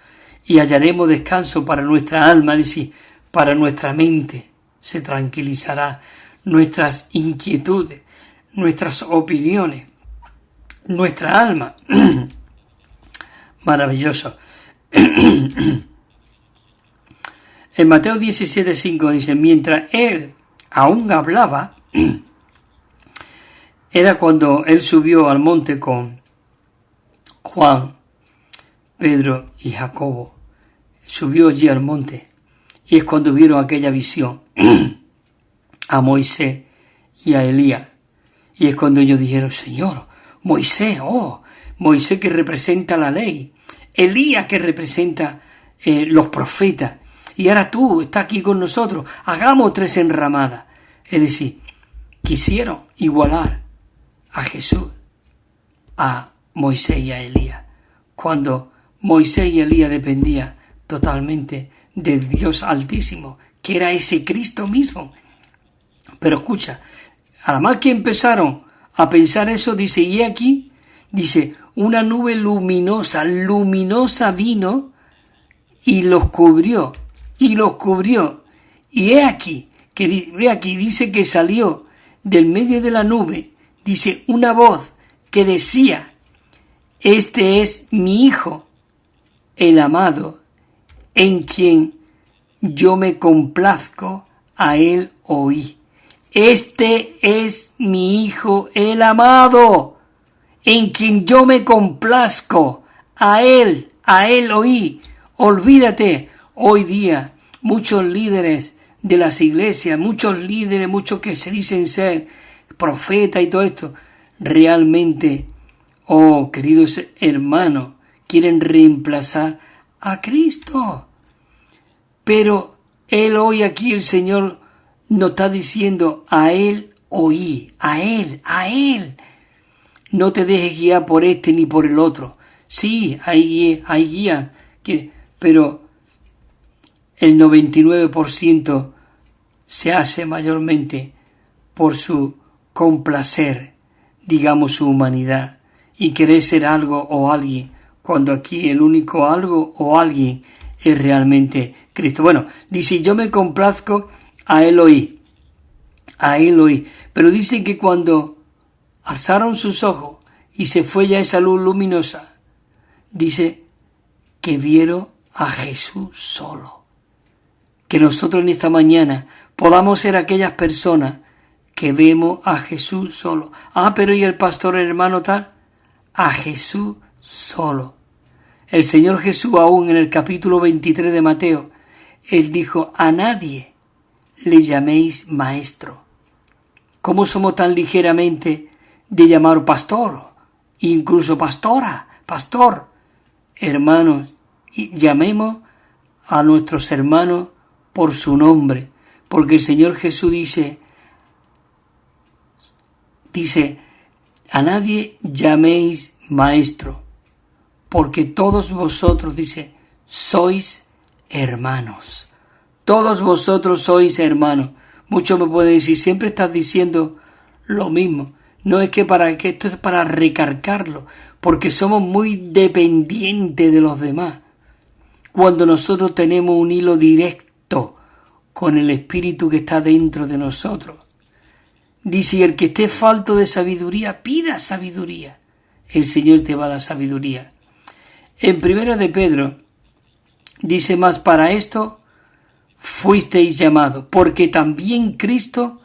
Y hallaremos descanso para nuestra alma, dice, para nuestra mente se tranquilizará, nuestras inquietudes, nuestras opiniones, nuestra alma. Maravilloso. En Mateo 17:5 dice, mientras él aún hablaba, era cuando él subió al monte con Juan, Pedro y Jacobo. Subió allí al monte y es cuando vieron aquella visión a Moisés y a Elías. Y es cuando ellos dijeron, Señor, Moisés, Moisés que representa la ley, Elías que representa los profetas, y ahora tú estás aquí con nosotros, hagamos 3 enramadas. Es decir, quisieron igualar a Jesús, a Moisés y a Elías, cuando Moisés y Elías dependían totalmente del Dios Altísimo, que era ese Cristo mismo. Pero escucha, a la más que empezaron a pensar eso, dice, y aquí, dice, una nube luminosa vino y los cubrió, y he aquí, dice que salió del medio de la nube, dice, una voz que decía, este es mi Hijo, el amado, en quien yo me complazco, a él oí. Este es mi Hijo, el amado, en quien yo me complazco, a él oí. Olvídate, hoy día, muchos líderes de las iglesias, muchos que se dicen ser profetas y todo esto, realmente, queridos hermanos, quieren reemplazar a Cristo. Pero él hoy aquí, el Señor nos está diciendo, a él oí, a él. No te dejes guiar por este ni por el otro. Sí, hay guía, pero el 99% se hace mayormente por su complacer, digamos, su humanidad, y querer ser algo o alguien, cuando aquí el único algo o alguien es realmente Cristo. Bueno, dice, yo me complazco, a él oí. Pero dice que cuando alzaron sus ojos y se fue ya esa luz luminosa, dice que vieron a Jesús solo. Que nosotros en esta mañana podamos ser aquellas personas que vemos a Jesús solo. Pero ¿y el pastor, el hermano tal? A Jesús solo. El Señor Jesús, aún en el capítulo 23 de Mateo, Él dijo, a nadie le llaméis maestro. ¿Cómo somos tan ligeramente de llamar pastor, incluso pastora, pastor? Hermanos, llamemos a nuestros hermanos por su nombre, porque el Señor Jesús dice, a nadie llaméis maestro, porque todos vosotros, dice, sois hermanos. Todos vosotros sois hermanos. Muchos me pueden decir, siempre estás diciendo lo mismo. No es que esto es para recargarlo, porque somos muy dependientes de los demás. Cuando nosotros tenemos un hilo directo con el Espíritu que está dentro de nosotros. Dice, el que esté falto de sabiduría, pida sabiduría. el Señor te va a dar sabiduría. En 1 de Pedro dice más, para esto fuisteis llamados, porque también Cristo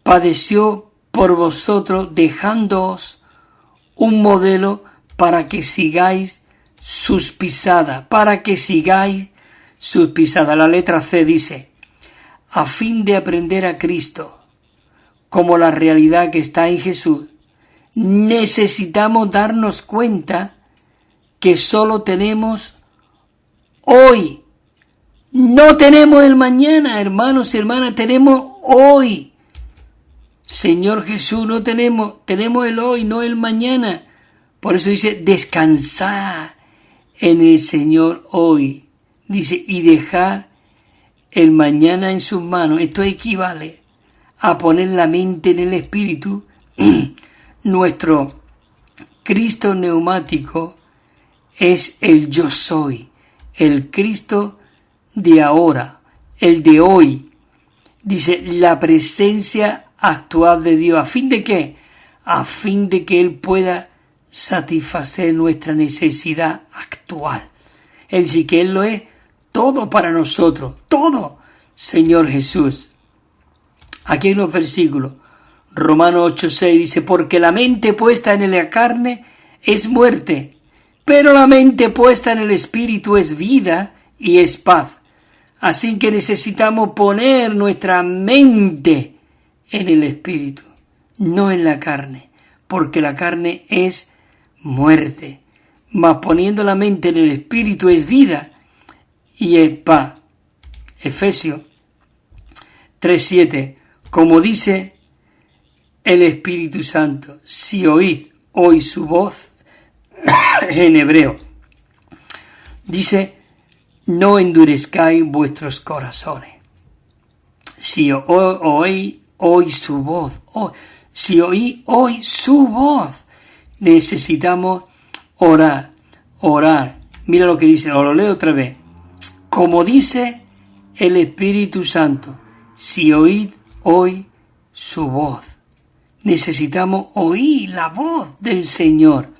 padeció por vosotros, dejándoos un modelo para que sigáis sus pisadas, La letra C dice, a fin de aprender a Cristo como la realidad que está en Jesús, necesitamos darnos cuenta que solo tenemos hoy. No tenemos el mañana, hermanos y hermanas, tenemos hoy. Señor Jesús, no tenemos el hoy, no el mañana. Por eso dice, descansar en el Señor hoy. Dice, y dejar el mañana en sus manos. Esto equivale a poner la mente en el Espíritu. Nuestro Cristo neumático es el yo soy, el Cristo de ahora, el de hoy. Dice, la presencia actual de Dios. ¿A fin de qué? A fin de que Él pueda satisfacer nuestra necesidad actual. Es decir, que Él lo es todo para nosotros, todo, Señor Jesús. Aquí hay unos versículos. Romanos 8:6 dice, porque la mente puesta en la carne es muerte, pero la mente puesta en el Espíritu es vida y es paz. Así que necesitamos poner nuestra mente en el Espíritu, no en la carne, porque la carne es muerte, mas poniendo la mente en el Espíritu es vida y es paz. Efesios 3:7, como dice el Espíritu Santo, si oíd hoy su voz, en hebreo, dice, no endurezcáis vuestros corazones. Si oí hoy su voz, si oí hoy su voz, necesitamos orar. Mira lo que dice, os lo leo otra vez. Como dice el Espíritu Santo, si oíd hoy su voz. Necesitamos oír la voz del Señor.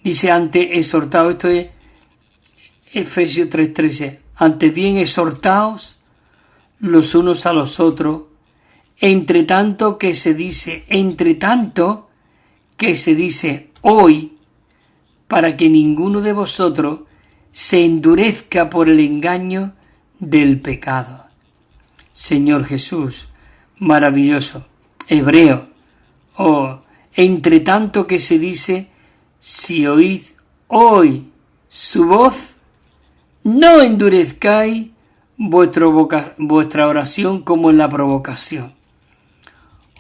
Dice, antes exhortados, esto es Efesios 3:13, antes bien exhortaos los unos a los otros, entre tanto que se dice hoy, para que ninguno de vosotros se endurezca por el engaño del pecado. Señor Jesús, maravilloso. Hebreo, entre tanto que se dice, si oíd hoy su voz, no endurezcáis vuestra oración como en la provocación.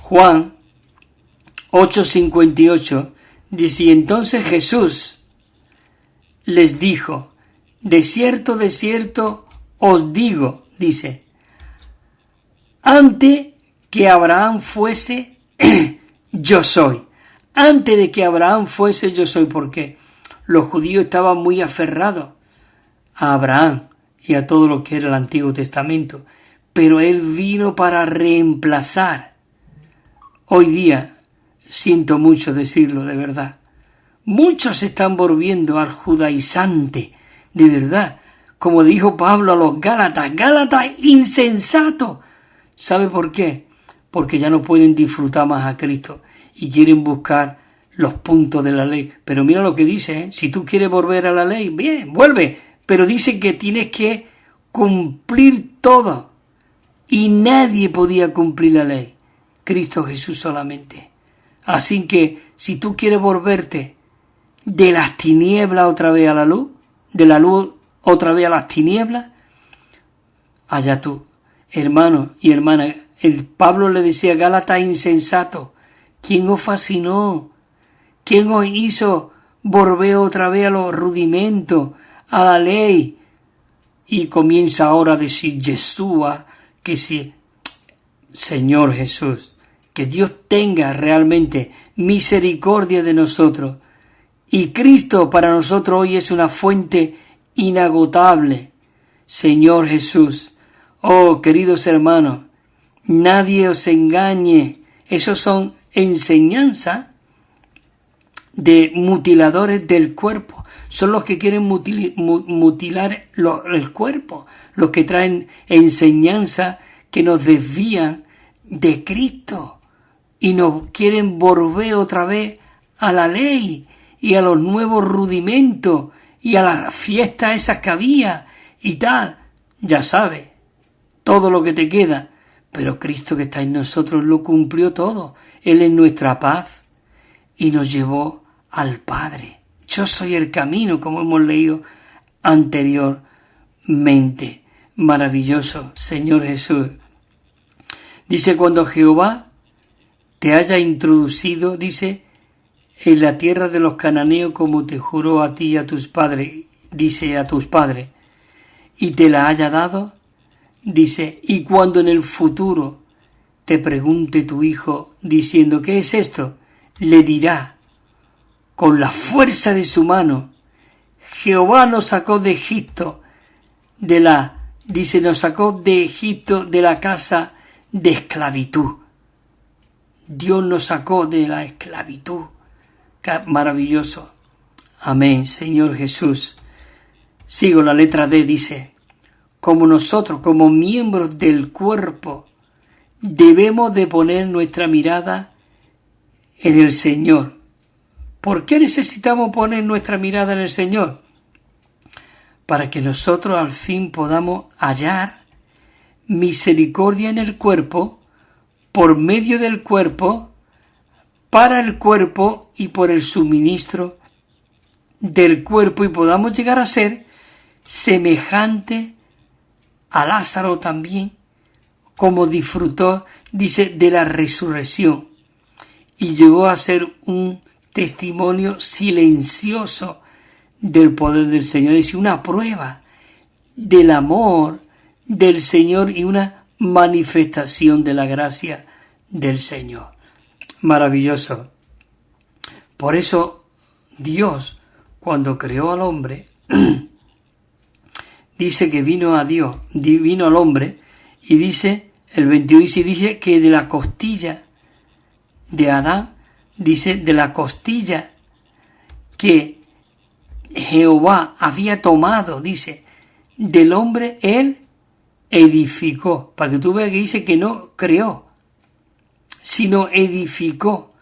Juan 8:58 dice, y entonces Jesús les dijo, de cierto os digo, dice, antes que Abraham fuese, yo soy. Antes de que Abraham fuese, yo soy. Porque los judíos estaban muy aferrados a Abraham y a todo lo que era el Antiguo Testamento. Pero Él vino para reemplazar. Hoy día, siento mucho decirlo, de verdad, muchos se están volviendo al judaizante, de verdad. Como dijo Pablo a los Gálatas, insensato. ¿Sabe por qué? Porque ya no pueden disfrutar más a Cristo y quieren buscar los puntos de la ley. Pero mira lo que dice, si tú quieres volver a la ley, bien, vuelve. Pero dice que tienes que cumplir todo. Y nadie podía cumplir la ley. Cristo Jesús solamente. Así que si tú quieres volverte de las tinieblas otra vez a la luz, de la luz otra vez a las tinieblas, allá tú, hermano y hermana. El Pablo le decía, Gálatas insensato, ¿quién os fascinó? ¿Quién os hizo volver otra vez a los rudimentos, a la ley? Y comienza ahora a decir Yeshua, que si, Señor Jesús, que Dios tenga realmente misericordia de nosotros. Y Cristo para nosotros hoy es una fuente inagotable. Señor Jesús, oh queridos hermanos, nadie os engañe. Esos son enseñanzas de mutiladores del cuerpo. Son los que quieren mutilar el cuerpo, los que traen enseñanza que nos desvían de Cristo y nos quieren volver otra vez a la ley y a los nuevos rudimentos y a las fiestas esas que había y tal. Ya sabes, todo lo que te queda. Pero Cristo que está en nosotros lo cumplió todo. Él es nuestra paz y nos llevó al Padre. Yo soy el camino, como hemos leído anteriormente. Maravilloso, Señor Jesús. Dice, cuando Jehová te haya introducido, dice, en la tierra de los cananeos, como te juró a ti y a tus padres, dice a tus padres, y te la haya dado, dice, y cuando en el futuro te pregunte tu hijo diciendo, ¿qué es esto?, le dirá, con la fuerza de su mano, Jehová nos sacó de Egipto, nos sacó de Egipto de la casa de esclavitud. Dios nos sacó de la esclavitud. Maravilloso. Amén, Señor Jesús. Sigo la letra D, dice, como nosotros, como miembros del cuerpo, debemos de poner nuestra mirada en el Señor. ¿Por qué necesitamos poner nuestra mirada en el Señor? Para que nosotros al fin podamos hallar misericordia en el cuerpo, por medio del cuerpo, para el cuerpo y por el suministro del cuerpo, y podamos llegar a ser semejante a Lázaro también, como disfrutó, dice, de la resurrección, y llegó a ser un testimonio silencioso del poder del Señor. Es una prueba del amor del Señor y una manifestación de la gracia del Señor. Maravilloso. Por eso Dios, cuando creó al hombre, dice que vino al hombre, y dice, el 21 dice que de la costilla de Adán, dice, de la costilla que Jehová había tomado, dice, del hombre, él edificó. Para que tú veas que dice que no creó, sino edificó.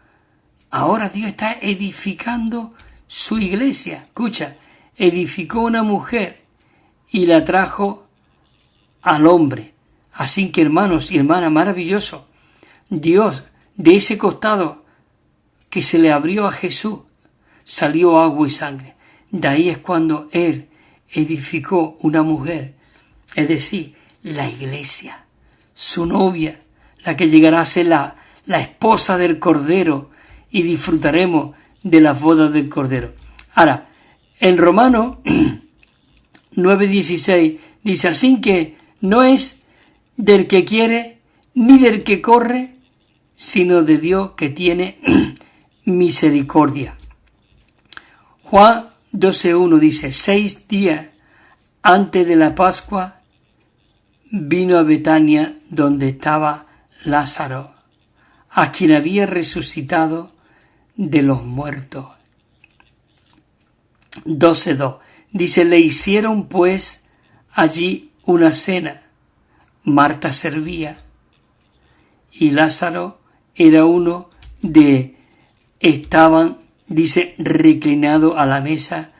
Ahora Dios está edificando su iglesia. Escucha, edificó una mujer y la trajo al hombre. Así que, hermanos y hermanas, maravilloso. Dios, de ese costado que se le abrió a Jesús, salió agua y sangre. De ahí es cuando Él edificó una mujer, es decir, la iglesia, su novia, la que llegará a ser la esposa del Cordero, y disfrutaremos de las bodas del Cordero. Ahora, en Romanos 9:16 dice, así que no es del que quiere ni del que corre, sino de Dios que tiene misericordia. Juan 12:1 dice, 6 días antes de la Pascua vino a Betania, donde estaba Lázaro, a quien había resucitado de los muertos. 12:2 dice, le hicieron pues allí una cena. Marta servía y Lázaro era uno estaban, dice, reclinado a la mesa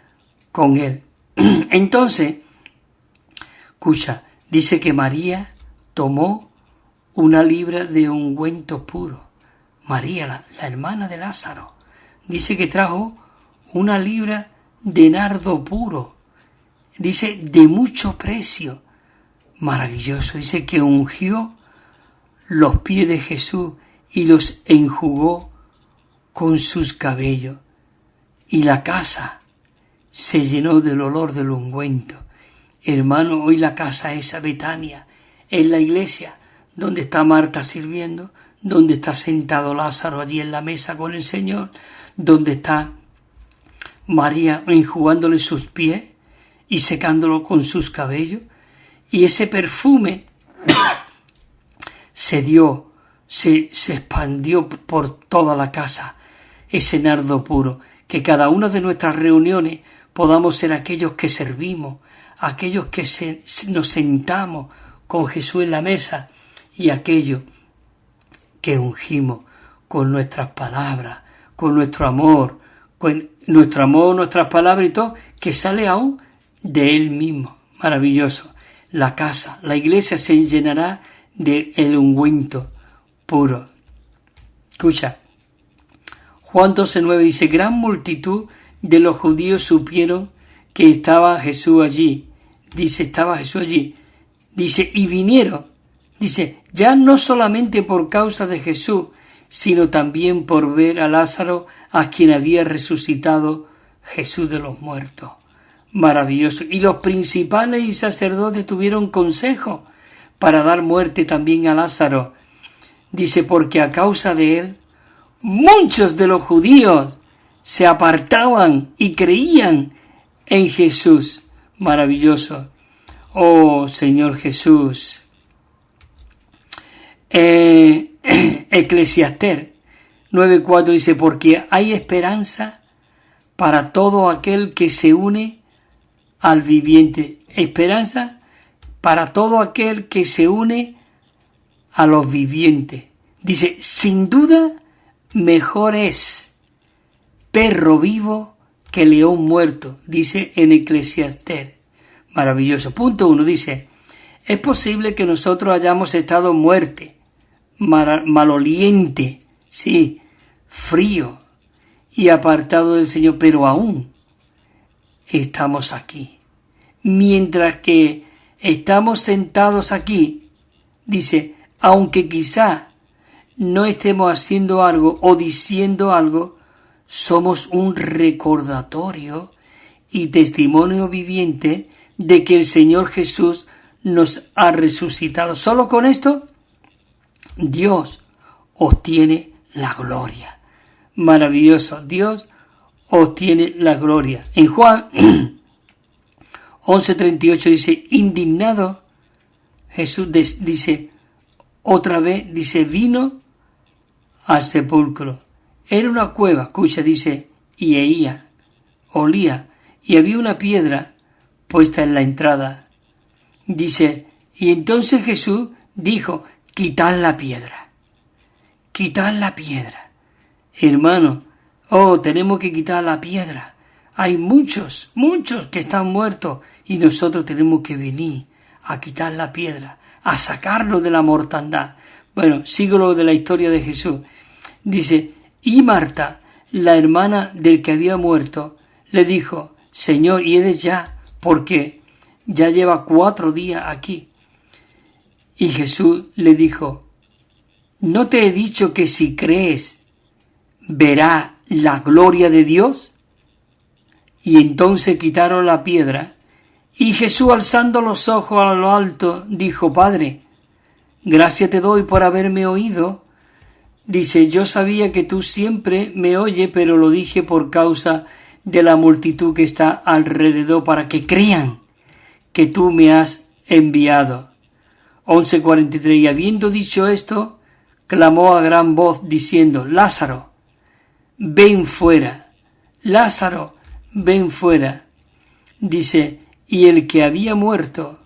con él. Entonces, escucha, dice que María tomó una libra de ungüento puro. María, la hermana de Lázaro, dice que trajo una libra de nardo puro. Dice, de mucho precio. Maravilloso. Dice que ungió los pies de Jesús y los enjugó con sus cabellos. Y la casa se llenó del olor del ungüento. Hermano, hoy la casa esa, Betania, es la iglesia donde está Marta sirviendo, donde está sentado Lázaro allí en la mesa con el Señor, donde está María enjugándole sus pies y secándolo con sus cabellos. Y ese perfume se expandió por toda la casa, ese nardo puro que cada una de nuestras reuniones podamos ser aquellos que servimos, aquellos que nos sentamos con Jesús en la mesa y aquellos que ungimos con nuestras palabras, con nuestro amor, nuestras palabras y todo, que sale aún de Él mismo. Maravilloso. La casa, la iglesia se llenará de el ungüento puro. Escucha, Juan 12:9 dice, gran multitud de los judíos supieron que estaba Jesús allí. Dice, estaba Jesús allí. Dice, y vinieron. Dice, ya no solamente por causa de Jesús, sino también por ver a Lázaro, a quien había resucitado Jesús de los muertos. Maravilloso. Y los principales y sacerdotes tuvieron consejo para dar muerte también a Lázaro. Dice, porque a causa de él, muchos de los judíos se apartaban y creían en Jesús. Maravilloso. Oh, Señor Jesús. Eclesiastés 9:4 dice, porque hay esperanza para todo aquel que se une al viviente. Esperanza para todo aquel que se une a los vivientes. Dice, sin duda, mejor es perro vivo que león muerto, dice en Eclesiastés. Maravilloso. Punto 1 dice, es posible que nosotros hayamos estado muertos, maloliente, sí, frío y apartado del Señor, pero aún estamos aquí. Mientras que estamos sentados aquí, dice, aunque quizá no estemos haciendo algo o diciendo algo, somos un recordatorio y testimonio viviente de que el Señor Jesús nos ha resucitado. Solo con esto, Dios obtiene la gloria. Maravilloso. Dios obtiene la gloria. En Juan 11:38 dice, indignado, Jesús dice, otra vez, dice, vino al sepulcro. Era una cueva, escucha, dice, y olía, y había una piedra puesta en la entrada. Dice, y entonces Jesús dijo, quitad la piedra. Quitad la piedra. Hermano, tenemos que quitar la piedra. Hay muchos que están muertos y nosotros tenemos que venir a quitar la piedra, a sacarlo de la mortandad. Bueno, sigo lo de la historia de Jesús. Dice, y Marta, la hermana del que había muerto, le dijo, Señor, y ya, porque ya lleva 4 días aquí. Y Jesús le dijo, ¿no te he dicho que si crees, verás la gloria de Dios? Y entonces quitaron la piedra, y Jesús, alzando los ojos a lo alto, dijo, Padre, gracias te doy por haberme oído. Dice, yo sabía que tú siempre me oyes, pero lo dije por causa de la multitud que está alrededor, para que crean que tú me has enviado. 11:43, y habiendo dicho esto, clamó a gran voz, diciendo, Lázaro, ven fuera. Lázaro, ven fuera. Dice, y el que había muerto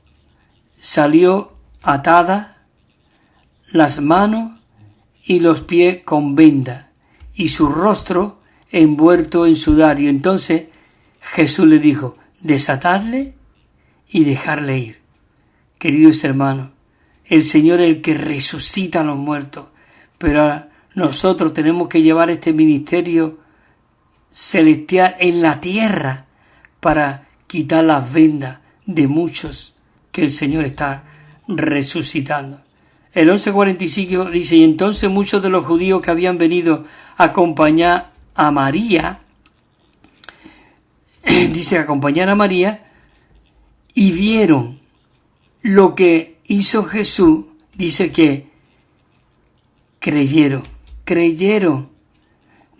salió atada las manos y los pies con venda, y su rostro envuelto en sudario. Entonces Jesús le dijo, desatadle y dejarle ir. Queridos hermanos, el Señor es el que resucita a los muertos, pero ahora nosotros tenemos que llevar este ministerio celestial en la tierra para quitar las vendas de muchos que el Señor está resucitando. El 11:45 dice, y entonces muchos de los judíos que habían venido a acompañar a María, dice acompañar a María, y vieron lo que hizo Jesús, dice que creyeron.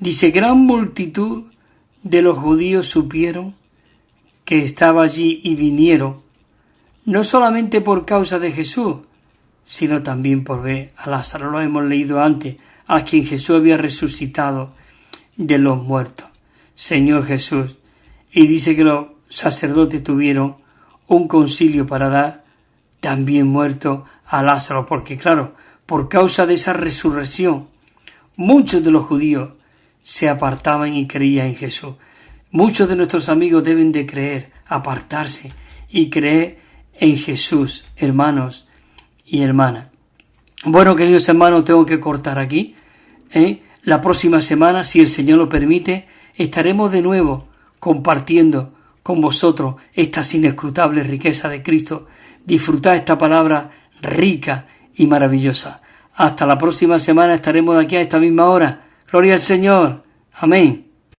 Dice, gran multitud de los judíos supieron que estaba allí y vinieron, no solamente por causa de Jesús, sino también por ver a Lázaro, lo hemos leído antes, a quien Jesús había resucitado de los muertos. Señor Jesús. Y dice que los sacerdotes tuvieron un concilio para dar también muerto a Lázaro, porque claro, por causa de esa resurrección, muchos de los judíos se apartaban y creían en Jesús. Muchos de nuestros amigos deben de creer, apartarse y creer en Jesús, hermanos y hermanas. Bueno, queridos hermanos, tengo que cortar aquí. La próxima semana, si el Señor lo permite, estaremos de nuevo compartiendo con vosotros estas inescrutables riquezas de Cristo. Disfrutad esta palabra rica y maravillosa. Hasta la próxima semana, estaremos de aquí a esta misma hora. Gloria al Señor. Amén.